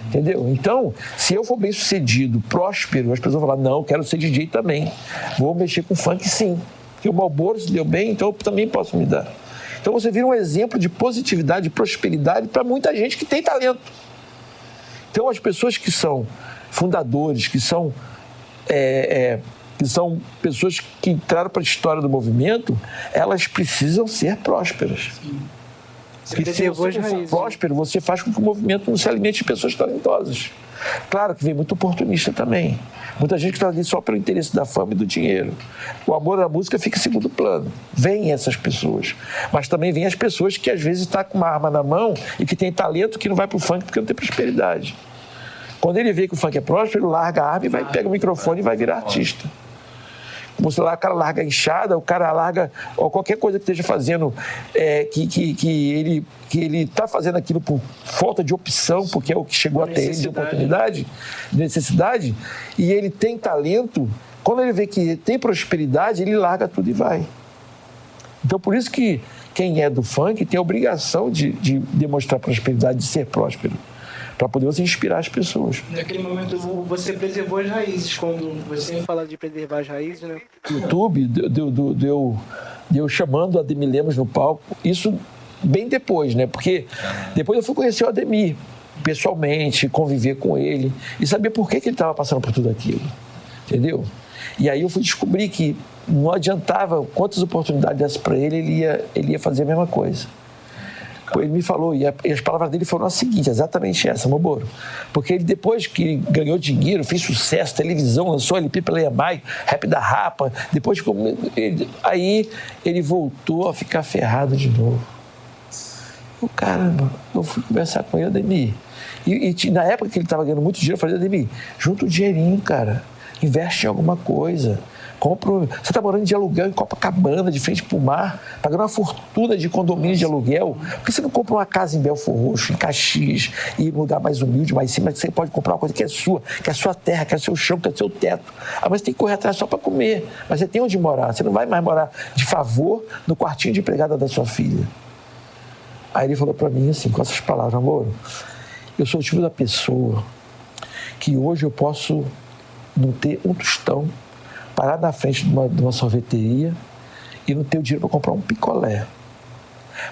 Entendeu? Então, se eu for bem sucedido, próspero, as pessoas vão falar, não, quero ser DJ também. Vou mexer com funk sim. Porque o Marlboro se deu bem, então eu também posso me dar. Então você vira um exemplo de positividade, de prosperidade para muita gente que tem talento. Então as pessoas que são fundadores, que são que são pessoas que entraram para a história do movimento, elas precisam ser prósperas. Porque se você não for próspero, você faz com que o movimento não se alimente de pessoas talentosas. Claro que vem muito oportunista também. Muita gente que está ali só pelo interesse da fama e do dinheiro. O amor à música fica em segundo plano. Vêm essas pessoas. Mas também vêm as pessoas que às vezes estão com uma arma na mão e que tem talento que não vai para o funk porque não tem prosperidade. Quando ele vê que o funk é próspero, ele larga a arma e pega o microfone e vai virar artista. Como se lá o cara larga a enxada, o cara larga ou qualquer coisa que esteja fazendo, que ele está fazendo aquilo por falta de opção, porque é o que chegou até ele de oportunidade, de necessidade, e ele tem talento. Quando ele vê que tem prosperidade, ele larga tudo e vai. Então, por isso que quem é do funk tem a obrigação de demonstrar prosperidade, de ser próspero, para poder você inspirar as pessoas. Naquele momento você preservou as raízes, como você fala de preservar as raízes, né? No YouTube, eu chamando o Ademir Lemos no palco, isso bem depois, né? Porque depois eu fui conhecer o Ademir pessoalmente, conviver com ele e saber por que ele estava passando por tudo aquilo, entendeu? E aí eu fui descobrir que não adiantava quantas oportunidades dessas para ele ia fazer a mesma coisa. Ele me falou, e as palavras dele foram as seguintes, exatamente essa, Malboro. Porque ele, depois que ganhou dinheiro, fez sucesso, televisão, lançou LP pela EMAI, Rap da Rapa, depois aí ele voltou a ficar ferrado de novo. Caramba, eu fui conversar com ele, Ademir. E na época que ele estava ganhando muito dinheiro, eu falei, Ademir, junta um dinheirinho, cara, investe em alguma coisa. Você está morando de aluguel em Copacabana, de frente para o mar, pagando uma fortuna de condomínio de aluguel. Por que você não compra uma casa em Belfor Roxo, em Caxias, e um lugar mais humilde, mais simples, que você pode comprar uma coisa que é a sua terra, que é seu chão, que é seu teto. Mas você tem que correr atrás só para comer. Mas você tem onde morar. Você não vai mais morar de favor no quartinho de empregada da sua filha. Aí ele falou para mim assim, com essas palavras, amor, eu sou o tipo da pessoa que hoje eu posso não ter um tostão, parar na frente de uma sorveteria e não ter o dinheiro para comprar um picolé.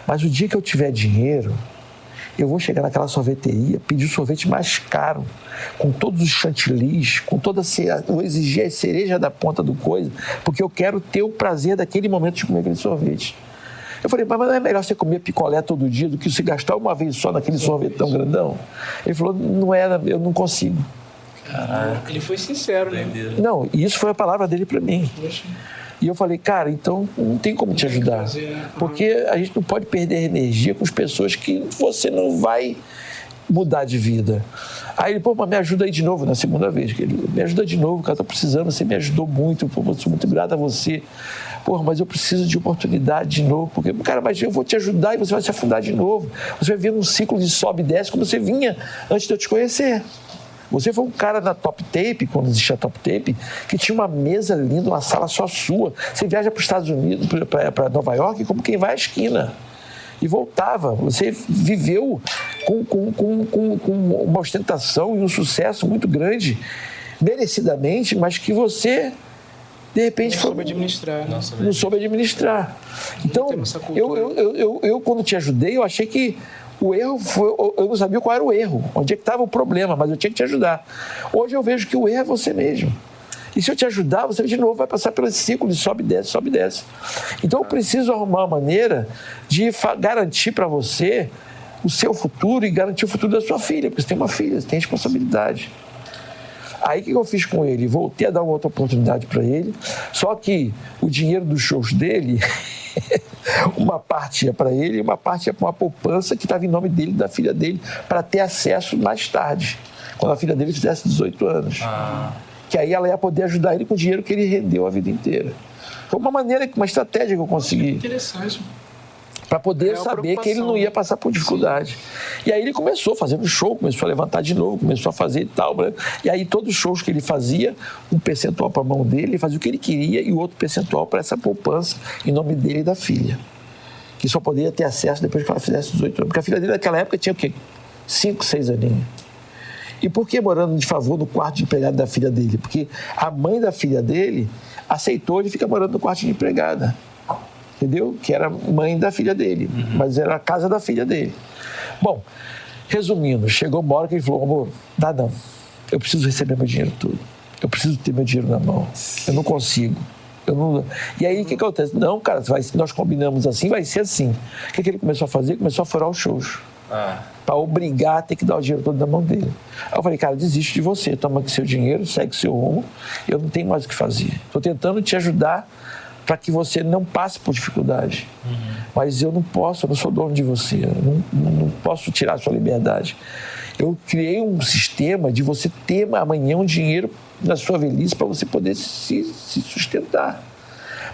Mas o dia que eu tiver dinheiro, eu vou chegar naquela sorveteria, pedir o sorvete mais caro, com todos os chantilis, vou exigir a cereja da ponta do coisa, porque eu quero ter o prazer daquele momento de comer aquele sorvete. Eu falei, mas não é melhor você comer picolé todo dia do que você gastar uma vez só naquele sorvete tão grandão? Ele falou, não era, eu não consigo. Caraca. Ele foi sincero, né? Não, e isso foi a palavra dele para mim. Poxa. E eu falei, cara, então não tem como te ajudar. Porque a gente não pode perder energia com as pessoas que você não vai mudar de vida. Aí ele, mas me ajuda aí de novo, na segunda vez. Ele, me ajuda de novo, cara, tô precisando, você me ajudou muito, eu sou muito grato a você. Mas eu preciso de oportunidade de novo, porque, cara, mas eu vou te ajudar e você vai se afundar de novo. Você vai vir num ciclo de sobe e desce como você vinha antes de eu te conhecer. Você foi um cara na Top Tape, quando existia a Top Tape, que tinha uma mesa linda, uma sala só sua. Você viaja para os Estados Unidos, para Nova York, como quem vai à esquina. E voltava. Você viveu com uma ostentação e um sucesso muito grande, merecidamente, mas que você, de repente, não soube administrar. Não soube administrar. Então, eu quando te ajudei, eu achei que o erro foi, eu não sabia qual era o erro, onde é que estava o problema, mas eu tinha que te ajudar. Hoje eu vejo que o erro é você mesmo. E se eu te ajudar, você de novo vai passar pelo ciclo de sobe e desce, sobe e desce. Então eu preciso arrumar uma maneira de garantir para você o seu futuro e garantir o futuro da sua filha, porque você tem uma filha, você tem responsabilidade. Aí o que eu fiz com ele? Voltei a dar uma outra oportunidade para ele, só que o dinheiro dos shows dele... uma parte ia para ele e uma parte ia para uma poupança que estava em nome dele e da filha dele para ter acesso mais tarde, quando a filha dele fizesse 18 anos. Que aí ela ia poder ajudar ele com o dinheiro que ele rendeu a vida inteira. Foi uma maneira, uma estratégia que eu consegui. Interessante. Para poder saber que ele não ia passar por dificuldade. Sim. E aí ele começou fazendo show, começou a levantar de novo, começou a fazer e tal. E aí todos os shows que ele fazia, um percentual para a mão dele, ele fazia o que ele queria e o outro percentual para essa poupança em nome dele e da filha. Que só poderia ter acesso depois que ela fizesse 18 anos. Porque a filha dele naquela época tinha o quê? 5, 6 aninhos. E por que morando de favor no quarto de empregada da filha dele? Porque a mãe da filha dele aceitou ele ficar morando no quarto de empregada. Entendeu? Que era mãe da filha dele, mas era a casa da filha dele. Bom, resumindo, chegou uma hora que ele falou, amor, dá não, eu preciso receber meu dinheiro todo. Eu preciso ter meu dinheiro na mão. Eu não consigo. Eu não... E aí, o que acontece? Não, cara, nós combinamos assim, vai ser assim. O que ele começou a fazer? Começou a furar os shows. Para obrigar a ter que dar o dinheiro todo na mão dele. Aí eu falei, cara, desisto de você. Toma aqui seu dinheiro, segue seu rumo. Eu não tenho mais o que fazer. Estou tentando te ajudar para que você não passe por dificuldade. Mas eu não posso, eu não sou dono de você. Eu não posso tirar a sua liberdade. Eu criei um sistema de você ter amanhã um dinheiro na sua velhice para você poder se sustentar.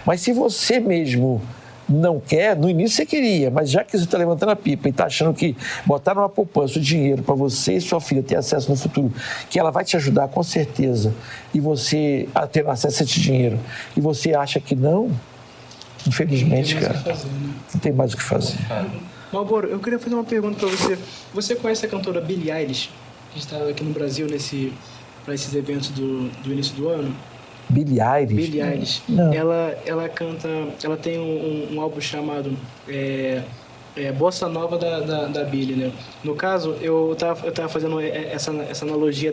Mas se você mesmo não quer, no início você queria, mas já que você está levantando a pipa e está achando que botar numa poupança o dinheiro para você e sua filha ter acesso no futuro, que ela vai te ajudar com certeza, e você a ter acesso a esse dinheiro, e você acha que não, infelizmente, cara, não tem mais o que fazer. Malboro, eu queria fazer uma pergunta para você. Você conhece a cantora Billie Eilish, que está aqui no Brasil para esses eventos do início do ano? Billie Eilish? Billie Eilish. Não. Ela canta, ela tem um álbum chamado Bossa Nova da Billie, né? No caso, eu tava fazendo essa analogia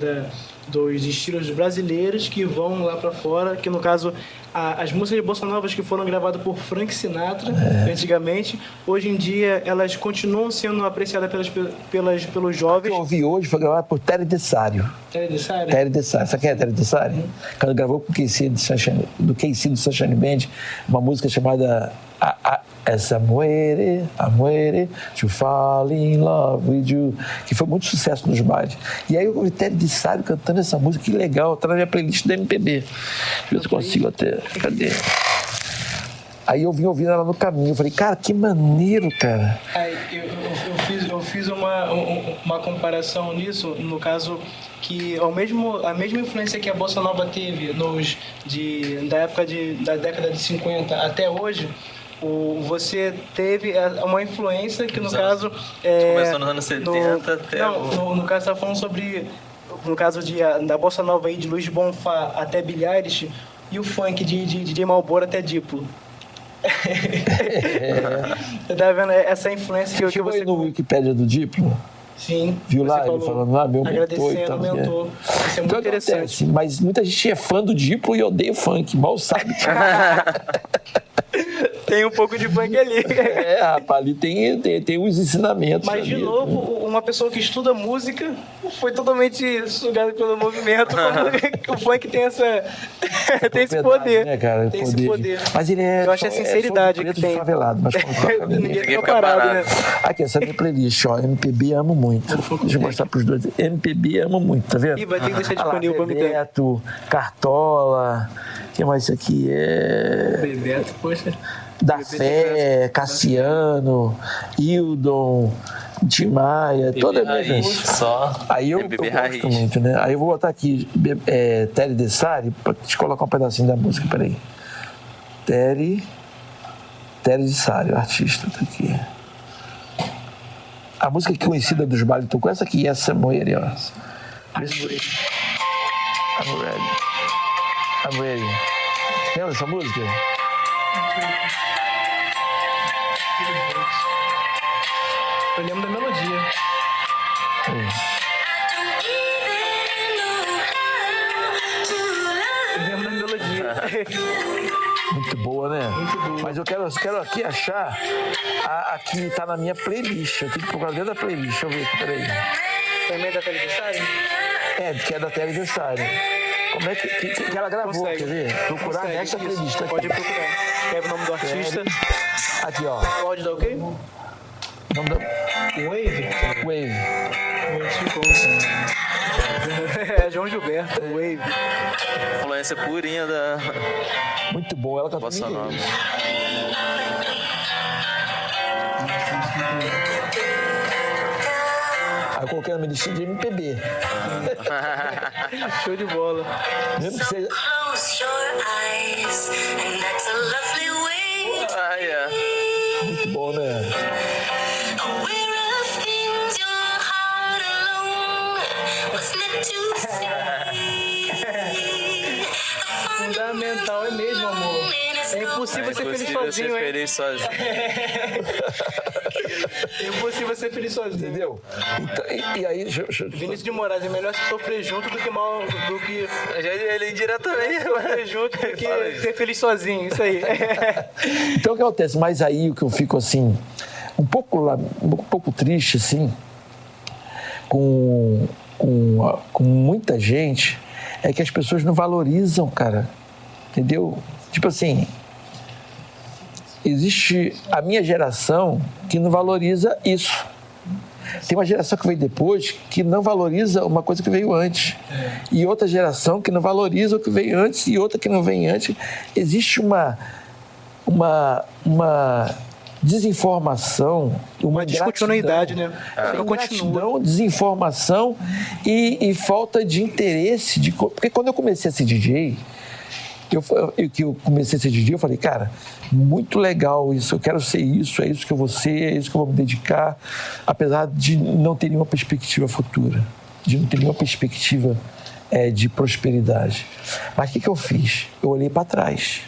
dos estilos brasileiros que vão lá para fora, que no caso as músicas de Bossa Novas que foram gravadas por Frank Sinatra antigamente, hoje em dia elas continuam sendo apreciadas pelos jovens. O que eu ouvi hoje foi gravado por Terry Dessário. Terry Dessário? Terry Dessário. Sabe quem é Terry Dessário? Quando gravou com o Casey do Sunshine Band, uma música chamada Essa Muere, to Fall in Love with You, que foi muito sucesso nos bailes. E aí eu ouvi Terry Dessário cantando essa música, que legal, tá na minha playlist da MPB. Deixa eu ver se eu consigo até. Cadê? Aí eu vim ouvindo ela no caminho, eu falei, cara, que maneiro, cara. Eu fiz uma comparação nisso, no caso que a mesma influência que a Bossa Nova teve da década de 50 até hoje, você teve uma influência que no caso... Começou nos anos 70 até... Não, no caso, você está falando sobre... No caso da Bossa Nova aí, de Luiz Bonfá até Billie Eilish, e o funk de DJ Malboro até Diplo. Você tá vendo essa influência que Chegou você... aí no Wikipédia do Diplo? Sim. Viu você lá ele falou, falando, meu mentor e tal. Mentor. Isso é muito interessante. Acontece, mas muita gente é fã do Diplo e odeia o funk, mal sabe. Tem um pouco de funk ali. Rapaz, ali tem uns ensinamentos. Mas, de novo, uma pessoa que estuda música foi totalmente sugada pelo movimento. O funk tem esse poder. Né, cara? Tem esse poder. Mas ele Eu acho a sinceridade que tem. Favelado, mas Ninguém fica parado, né? Aqui, essa é a minha playlist, ó. MPB amo muito. Deixa eu mostrar pros dois. MPB amo muito, tá vendo? Ih, vai ter que deixar disponível pra mim. Bebeto, Cartola. O que mais isso aqui? Bebeto, poxa. Da Fé, Cassiano, Hildon, Tim Maia, toda a minha gente. Só. Aí eu gosto muito, né? Aí eu vou botar aqui Terry Dessário pra te colocar um pedacinho da música, peraí. Terry Dessário, artista, tá aqui. A música que conhecida dos bailes, tô com essa aqui, essa Moeira, ó. I'm ready. Lembra essa música? Eu lembro da melodia. Eu lembro da melodia. Muito boa, né? Muito boa. Mas eu quero aqui achar a que tá na minha playlist. Eu tenho que procurar dentro da playlist. Deixa eu ver aqui, peraí. Também é da Terry Dessário? Que é da Terry Dessário. Como é que ela gravou? Consegue. Quer ver? Procurar Consegue, nessa isso. playlist. Aqui. Pode procurar. Escreve o nome do artista. Aqui, ó. O áudio dá ok? O nome da... Wave? Wave. É João Gilberto, Wave. Influência purinha da Muito bom, ela tá Bossa Nova. Aí eu coloquei na minha listinha de MPB. Show de bola. Mesmo que seja... Muito bom, né? Fundamental, é mesmo, amor. É impossível você feliz sozinho, hein? Feliz sozinho. É impossível ser feliz sozinho. Entendeu? Então, e aí... Vinícius de Moraes, é melhor se sofrer junto do que mal... Do que Ele indiretamente. sofrer junto do que ser feliz sozinho, isso aí. Então, o que acontece? Mas aí o que eu fico, assim, um pouco triste, assim, com muita gente, é que as pessoas não valorizam, cara. Entendeu? Tipo assim, existe a minha geração que não valoriza isso. Tem uma geração que veio depois que não valoriza uma coisa que veio antes. E outra geração que não valoriza o que veio antes e outra que não vem antes. Existe uma desinformação, uma descontinuidade, né? Ingratidão, desinformação e falta de interesse. Porque quando eu comecei a ser DJ, eu comecei a ser DJ, eu falei, cara, muito legal isso, eu quero ser isso, é isso que eu vou ser, é isso que eu vou me dedicar, apesar de não ter nenhuma perspectiva futura, de não ter nenhuma perspectiva de prosperidade. Mas o que eu fiz? Eu olhei para trás.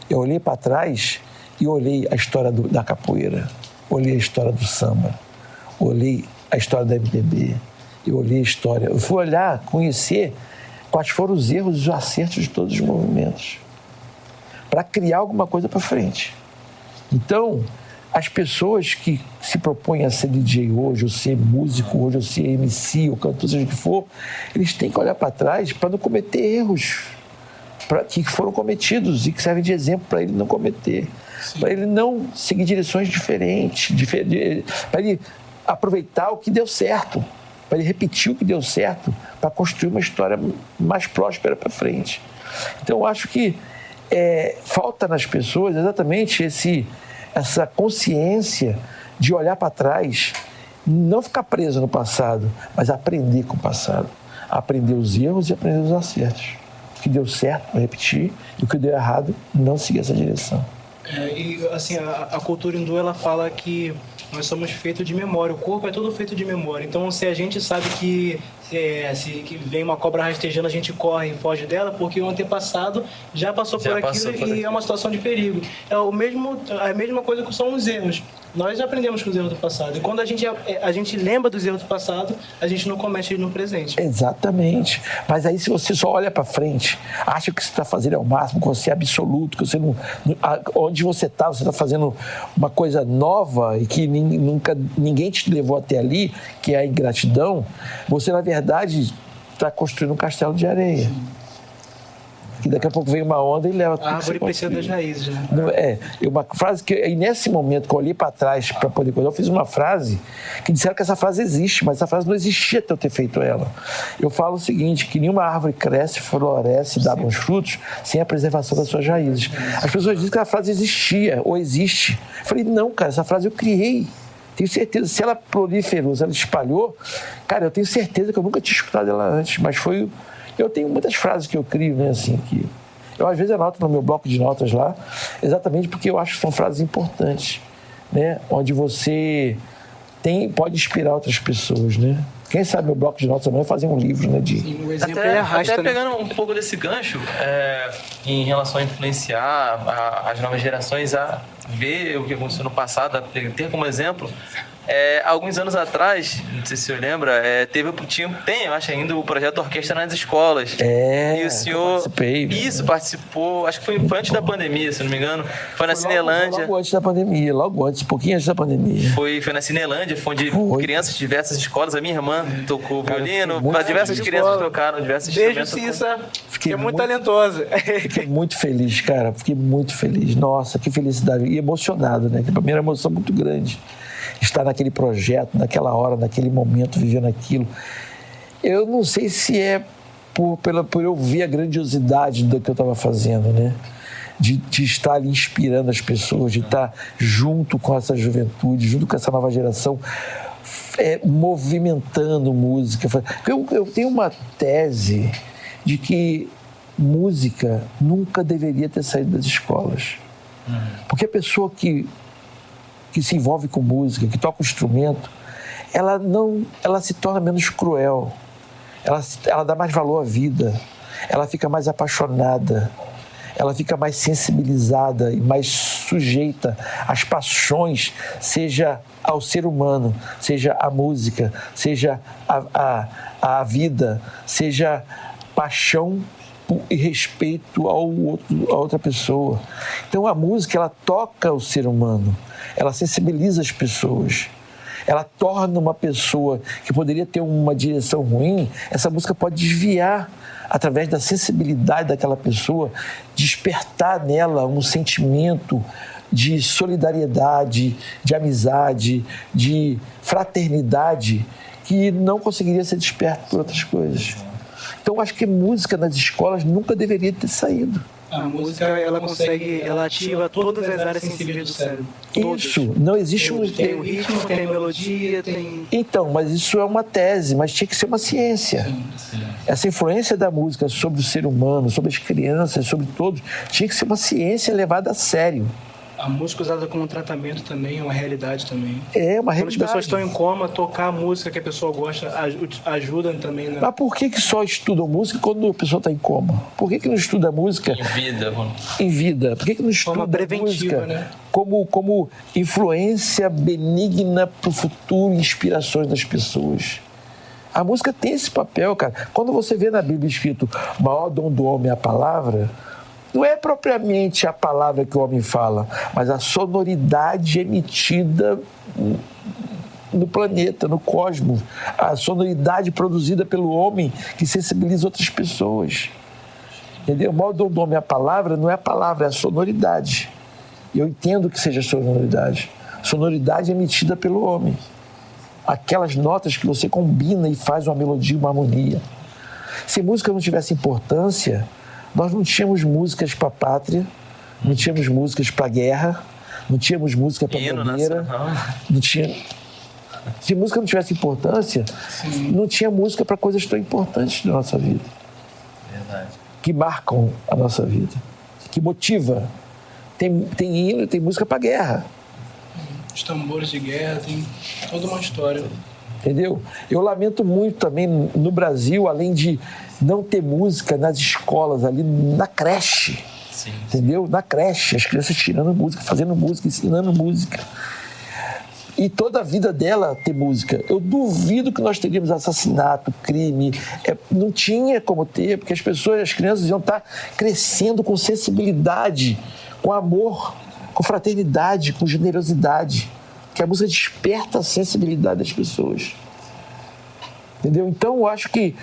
Eu olhei para trás e olhei a história da capoeira, olhei a história do samba, olhei a história da MPB, eu fui olhar, conhecer quais foram os erros e os acertos de todos os movimentos, para criar alguma coisa para frente. Então, as pessoas que se propõem a ser DJ hoje, ou ser músico hoje, ou ser MC, ou cantor, seja o que for, eles têm que olhar para trás para não cometer erros que foram cometidos e que servem de exemplo para ele não cometer, para ele não seguir direções diferentes, para ele aproveitar o que deu certo, para ele repetir o que deu certo, para construir uma história mais próspera para frente. Então, eu acho que falta nas pessoas exatamente essa consciência de olhar para trás, não ficar preso no passado, mas aprender com o passado, aprender os erros e aprender os acertos. O que deu certo, para repetir, e o que deu errado, não seguir essa direção. E assim, a cultura hindu, ela fala que nós somos feitos de memória, o corpo é todo feito de memória. Então, se a gente sabe que vem uma cobra rastejando, a gente corre e foge dela, porque o antepassado já passou por aquilo e é uma situação de perigo. É a mesma coisa que são os erros. Nós aprendemos com os erros do passado. E quando a gente lembra dos erros do passado, a gente não comete no presente. Exatamente. Mas aí, se você só olha para frente, acha que o que você está fazendo é o máximo, que você é absoluto, que você não... Onde você está fazendo uma coisa nova e que ninguém te levou até ali, que é a ingratidão, você, na verdade, está construindo um castelo de areia. Que daqui a pouco vem uma onda e leva tudo. A árvore precisa das raízes, né? Uma frase que, e nesse momento que eu olhei para trás para poder coisar, eu fiz uma frase que disseram que essa frase existe, mas essa frase não existia até eu ter feito ela. Eu falo o seguinte, que nenhuma árvore cresce, floresce e dá bons frutos sem a preservação das suas raízes. As pessoas dizem que a frase existia ou existe. Eu falei, não, cara, essa frase eu criei. Tenho certeza, se ela proliferou, se ela espalhou, cara, eu tenho certeza que eu nunca tinha escutado ela antes, mas foi... Eu tenho muitas frases que eu crio, né, assim, que eu às vezes anoto no meu bloco de notas lá, exatamente porque eu acho que são frases importantes, né, onde você pode inspirar outras pessoas, né. Quem sabe meu bloco de notas amanhã fazer um livro, né, de... Sim, o exemplo ele arrasta, até né? pegando um pouco desse gancho, em relação a influenciar as novas gerações a ver o que aconteceu no passado, a ter como exemplo... alguns anos atrás, não sei se você lembra, tem, eu acho ainda, o projeto Orquestra nas Escolas. E o senhor participou, acho que foi antes da pandemia, se não me engano. Foi na Cinelândia. Logo antes da pandemia, pouquinho antes da pandemia. Foi na Cinelândia, foi onde crianças de diversas escolas, a minha irmã tocou violino, diversas crianças tocaram diversos instrumentos. Beijo, Cissa, que é muito talentosa. Fiquei muito feliz, cara, fiquei muito feliz. Nossa, que felicidade. E emocionado, né? Que pra mim era uma emoção muito grande. Estar naquele projeto, naquela hora, naquele momento, vivendo aquilo. Eu não sei se é por eu ver a grandiosidade do que eu estava fazendo, né? De estar ali inspirando as pessoas, de estar junto com essa juventude, junto com essa nova geração, movimentando música. Eu tenho uma tese de que música nunca deveria ter saído das escolas. Porque a pessoa que se envolve com música, que toca um instrumento, ela se torna menos cruel, ela dá mais valor à vida, ela fica mais apaixonada, ela fica mais sensibilizada e mais sujeita às paixões, seja ao ser humano, seja a música, seja a vida, seja paixão e respeito a outra pessoa. Então a música, ela toca o ser humano, ela sensibiliza as pessoas, ela torna uma pessoa que poderia ter uma direção ruim, essa música pode desviar através da sensibilidade daquela pessoa, despertar nela um sentimento de solidariedade, de amizade, de fraternidade, que não conseguiria ser desperto por outras coisas. Então, acho que música nas escolas nunca deveria ter saído. A música, ela ativa todas as áreas sensíveis do cérebro. Isso, não existe Tem o ritmo, tem a melodia, tem... Então, mas isso é uma tese, mas tinha que ser uma ciência. Sim. Essa influência da música sobre o ser humano, sobre as crianças, sobre todos, tinha que ser uma ciência levada a sério. A música usada como tratamento também é uma realidade também. É uma Quando realidade. as pessoas estão em coma, tocar a música que a pessoa gosta ajuda também, né? Mas por que só estudam música quando a pessoa está em coma? Por que não estuda música Em vida, mano. em vida? Por que não estuda Forma preventiva, música né? como influência benigna para o futuro e inspirações das pessoas? A música tem esse papel, cara. Quando você vê na Bíblia escrito o maior dom do homem é a palavra, não é propriamente a palavra que o homem fala, mas a sonoridade emitida no planeta, no cosmos, a sonoridade produzida pelo homem que sensibiliza outras pessoas. Entendeu? O maior dom do homem é a palavra, não é a palavra, é a sonoridade. Eu entendo que seja sonoridade. Sonoridade emitida pelo homem. Aquelas notas que você combina e faz uma melodia, uma harmonia. Se música não tivesse importância, nós não tínhamos músicas para a pátria, não tínhamos músicas para a guerra, não tínhamos música para a bandeira, não tinha... Se música não tivesse importância, não tinha música para coisas tão importantes da nossa vida. Verdade. Que marcam a nossa vida, que motiva. Tem hino, tem música para a guerra. Os tambores de guerra, tem toda uma história. Entendeu? Eu lamento muito também no Brasil, além de não ter música nas escolas, ali na creche. Sim. Entendeu? Na creche, as crianças tirando música, fazendo música, ensinando música. E toda a vida dela ter música. Eu duvido que nós teríamos assassinato, crime. Não tinha como ter, porque as crianças iam estar crescendo com sensibilidade, com amor, com fraternidade, com generosidade. Que a música desperta a sensibilidade das pessoas. Entendeu? Então, eu acho que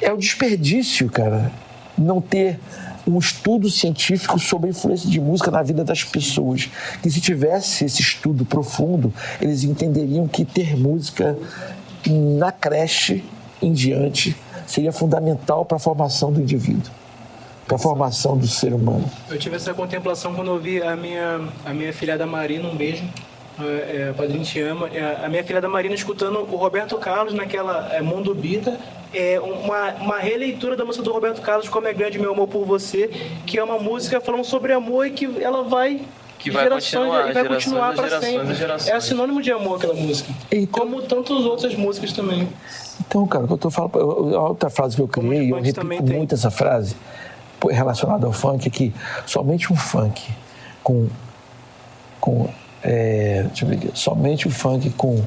é um desperdício, cara, não ter um estudo científico sobre a influência de música na vida das pessoas. Que se tivesse esse estudo profundo, eles entenderiam que ter música na creche em diante seria fundamental para a formação do indivíduo, para a formação do ser humano. Eu tive essa contemplação quando eu vi a minha filhada Marina, um beijo, Padrinho te ama, a minha filhada Marina escutando o Roberto Carlos naquela Mundo Bita, uma releitura da música do Roberto Carlos, Como é Grande Meu Amor por Você, que é uma música falando sobre amor e que ela vai continuar para sempre. É sinônimo de amor aquela música. Então, como tantas outras músicas também. Então, cara, o que eu tô falando, a outra frase que eu criei, eu repito muito essa frase, relacionada ao funk, é que somente um funk deixa eu ver aqui, somente o funk com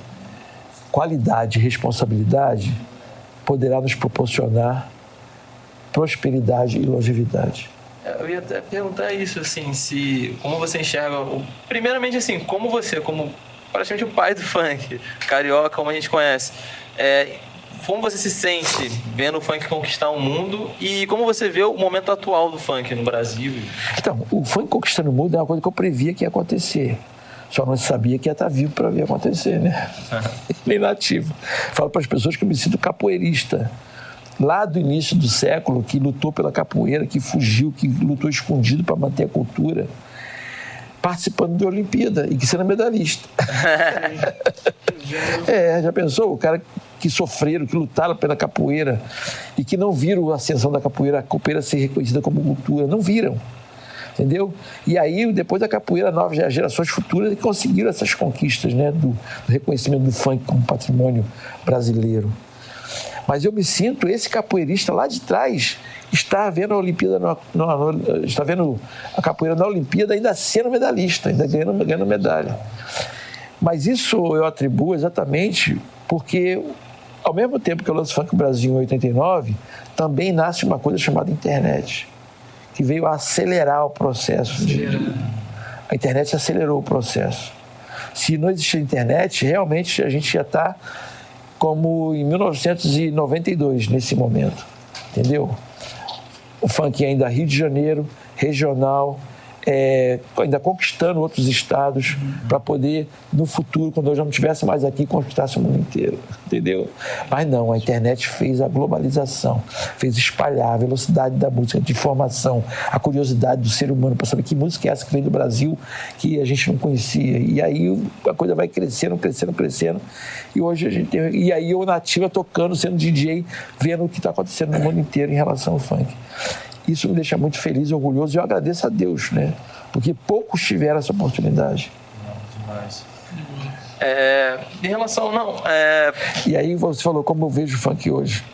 qualidade e responsabilidade poderá nos proporcionar prosperidade e longevidade. Eu ia até perguntar isso, assim, como você enxerga, primeiramente assim, como praticamente o pai do funk, carioca, como a gente conhece, como você se sente vendo o funk conquistar o mundo e como você vê o momento atual do funk no Brasil? Então, o funk conquistando o mundo é uma coisa que eu previa que ia acontecer. Só não sabia que ia estar vivo para ver acontecer, né? Nem nativo. Falo para as pessoas que eu me sinto capoeirista. Lá do início do século, que lutou pela capoeira, que fugiu, que lutou escondido para manter a cultura, participando da Olimpíada e que sendo medalhista. Já pensou? O cara que sofreram, que lutaram pela capoeira e que não viram a ascensão da capoeira, a capoeira ser reconhecida como cultura, não viram. Entendeu? E aí, depois da capoeira, novas gerações futuras conseguiram essas conquistas, né, do reconhecimento do funk como patrimônio brasileiro. Mas eu me sinto esse capoeirista lá de trás, está vendo a Olimpíada, está vendo a capoeira na Olimpíada ainda sendo medalhista, ainda ganhando medalha. Mas isso eu atribuo exatamente porque, ao mesmo tempo que eu lanço Funk Brasil em 89, também nasce uma coisa chamada internet, que veio a acelerar o processo. A internet acelerou o processo. Se não existisse internet, realmente a gente ia estar como em 1992, nesse momento, entendeu? O funk ainda Rio de Janeiro, regional, ainda conquistando outros estados para poder, no futuro, quando eu já não estivesse mais aqui, conquistasse o mundo inteiro, entendeu? Mas não, a internet fez a globalização, fez espalhar a velocidade da música, de informação, a curiosidade do ser humano para saber que música é essa que vem do Brasil, que a gente não conhecia. E aí a coisa vai crescendo, e hoje a gente tem... E aí eu nativa tocando, sendo DJ, vendo o que está acontecendo no mundo inteiro em relação ao funk. Isso me deixa muito feliz e orgulhoso, e eu agradeço a Deus, né? Porque poucos tiveram essa oportunidade. Demais. Em relação... E aí você falou como eu vejo o funk hoje.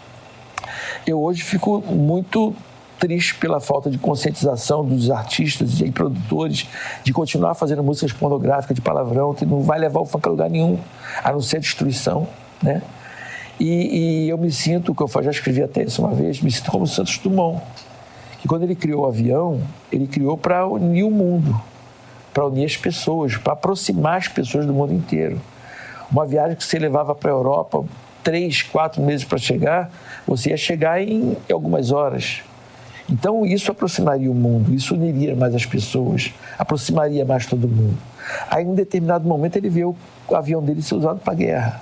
Eu hoje fico muito triste pela falta de conscientização dos artistas e produtores de continuar fazendo músicas pornográficas de palavrão, que não vai levar o funk a lugar nenhum, a não ser destruição, né? E eu me sinto, que eu já escrevi até isso uma vez, me sinto como Santos Dumont, que quando ele criou o avião, ele criou para unir o mundo, para unir as pessoas, para aproximar as pessoas do mundo inteiro. Uma viagem que você levava para a Europa 3, 4 meses para chegar, você ia chegar em algumas horas. Então isso aproximaria o mundo, isso uniria mais as pessoas, aproximaria mais todo mundo. Aí em um determinado momento ele viu o avião dele ser usado para guerra,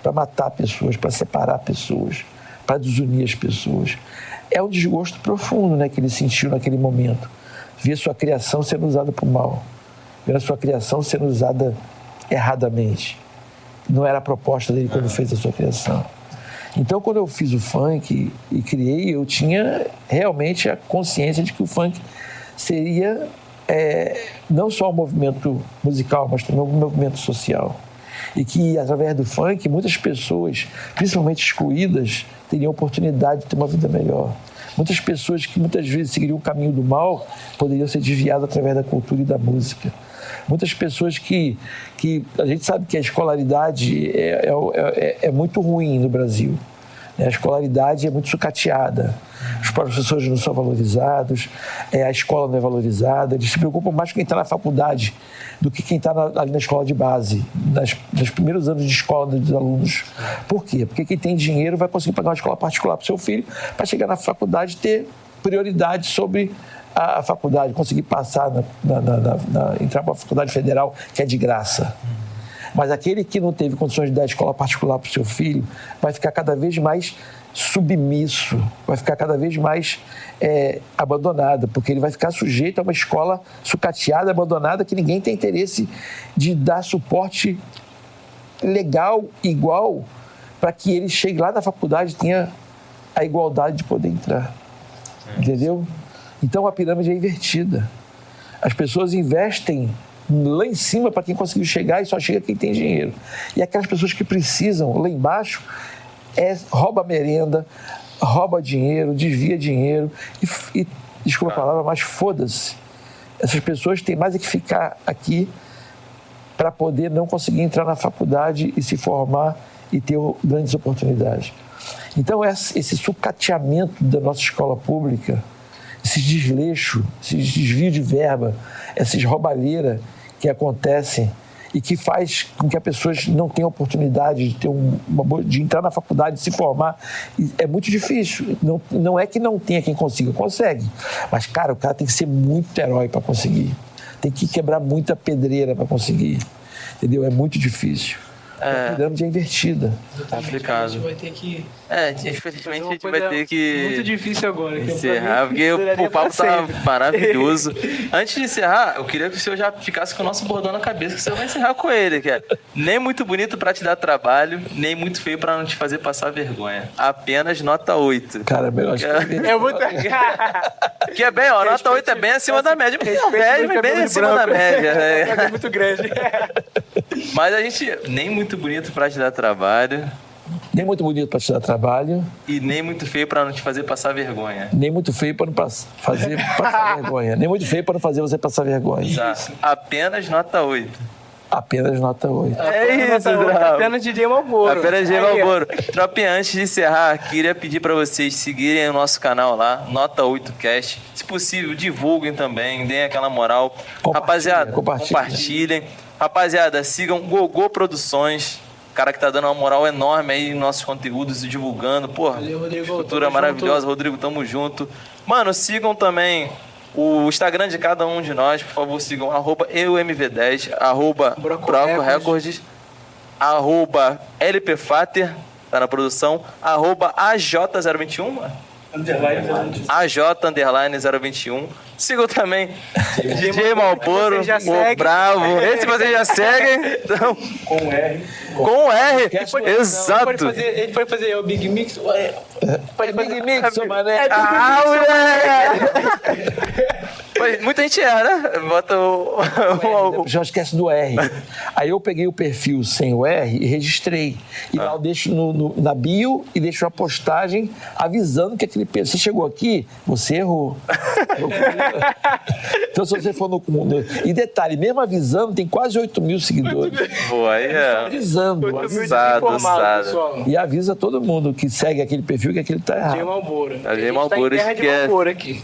para matar pessoas, para separar pessoas, para desunir as pessoas. É um desgosto profundo, né, que ele sentiu naquele momento. Ver sua criação sendo usada para o mal. Ver a sua criação sendo usada erradamente. Não era a proposta dele quando fez a sua criação. Então, quando eu fiz o funk e criei, eu tinha realmente a consciência de que o funk seria não só um movimento musical, mas também um movimento social. E que, através do funk, muitas pessoas, principalmente excluídas, teriam oportunidade de ter uma vida melhor. Muitas pessoas que muitas vezes seguiriam o caminho do mal poderiam ser desviadas através da cultura e da música. Muitas pessoas que a gente sabe que a escolaridade é muito ruim no Brasil. A escolaridade é muito sucateada. Os professores não são valorizados, a escola não é valorizada. Eles se preocupam mais com quem está na faculdade do que quem está ali na escola de base, nos primeiros anos de escola dos alunos. Por quê? Porque quem tem dinheiro vai conseguir pagar uma escola particular para o seu filho para chegar na faculdade e ter prioridade sobre a faculdade, conseguir passar, entrar para a faculdade federal, que é de graça. Mas aquele que não teve condições de dar escola particular para o seu filho vai ficar cada vez mais submisso, vai ficar cada vez mais abandonado, porque ele vai ficar sujeito a uma escola sucateada, abandonada, que ninguém tem interesse de dar suporte legal, igual, para que ele chegue lá na faculdade e tenha a igualdade de poder entrar. Entendeu? Então a pirâmide é invertida. As pessoas investem lá em cima para quem conseguiu chegar e só chega quem tem dinheiro. E aquelas pessoas que precisam, lá embaixo, rouba merenda, rouba dinheiro, desvia dinheiro e desculpa a palavra, mas foda-se. Essas pessoas têm mais é que ficar aqui para poder não conseguir entrar na faculdade e se formar e ter grandes oportunidades. Então, esse sucateamento da nossa escola pública, esses desleixos, esses desvios de verba, essas roubalheiras que acontecem e que faz com que as pessoas não tenham oportunidade de ter de entrar na faculdade, de se formar, é muito difícil. Não é que não tenha quem consiga, consegue. Mas, cara, o cara tem que ser muito herói para conseguir. Tem que quebrar muita pedreira para conseguir. Entendeu? É muito difícil. A pirâmide é invertida. Complicado. A gente vai ter que... infelizmente a gente vai ter que... Muito difícil agora. encerrar, porque o papo tá maravilhoso. Antes de encerrar, eu queria que o senhor já ficasse com o nosso bordão na cabeça, que o senhor vai encerrar com ele, que é nem muito bonito pra te dar trabalho, nem muito feio pra não te fazer passar vergonha. Apenas nota 8. Cara, melhor escrever. É muito... Que é bem, ó, nota 8 é bem acima da média. Bem acima da média. É muito grande. Mas a gente, nem muito bonito pra te dar trabalho, Nem muito bonito para te dar trabalho, E nem muito feio pra não te fazer passar vergonha. nem muito feio para não fazer passar vergonha. Nem muito feio para não fazer você passar vergonha. Tá. Apenas nota 8. Apenas nota 8. É isso, Tropa. Apenas DJ Malboro. Apenas DJ Malboro. Tropa, antes de encerrar, queria pedir pra vocês seguirem o nosso canal lá, Nota 8 Cast. Se possível, divulguem também, deem aquela moral. Rapaziada, compartilhem. Rapaziada, sigam Gogô Produções. O cara que tá dando uma moral enorme aí nos nossos conteúdos e divulgando. Porra, Valeu, Rodrigo. estrutura Tamo maravilhosa. junto. Rodrigo, tamo junto. Mano, sigam também o Instagram de cada um de nós. Por favor, sigam @eumv10, Broco @Records, @LPFater, tá na produção, @AJ021, mano. AJ_021. Sigam também DJ Malboro, Vocês já o seguem. Bravo. Esse vocês já seguem. Então, Com R. com R. Exato. Ele pode fazer o Big Mix. Pode Big Mix, seu mané. Ah, moleque! Mas muita gente erra, né? Bota o Já esquece do R. Aí eu peguei o perfil sem o R e registrei. E lá eu deixo na bio e deixo a postagem avisando que aquele perfil. Você chegou aqui, você errou. Então, se você for no. E detalhe, mesmo avisando, tem quase 8 mil seguidores. Pô, aí é. Avisando. Usado. pessoal. E avisa todo mundo que segue aquele perfil que aquele tá DJ errado. Malboro. DJ Malboro, Tá em terra de esquece. Malboro aqui.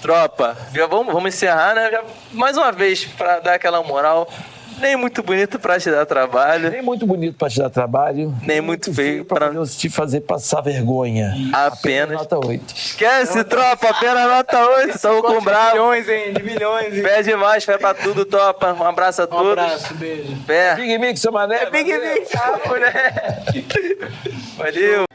Tropa, já vamos encerrar, né? Mais uma vez, pra dar aquela moral. Nem muito bonito pra te dar trabalho, Nem muito bonito pra te dar trabalho. nem muito feio pra pra... te fazer passar vergonha. Apenas. Nota 8. Esquece, tropa, apenas nota 8. Tamo com bravo. Milhões, hein? De milhões, hein? Fé demais, fé pra tudo, tropa. Um abraço a Um todos. abraço, beijo. Fé. Big Mix, seu mané. Big Mix, moleque. Valeu.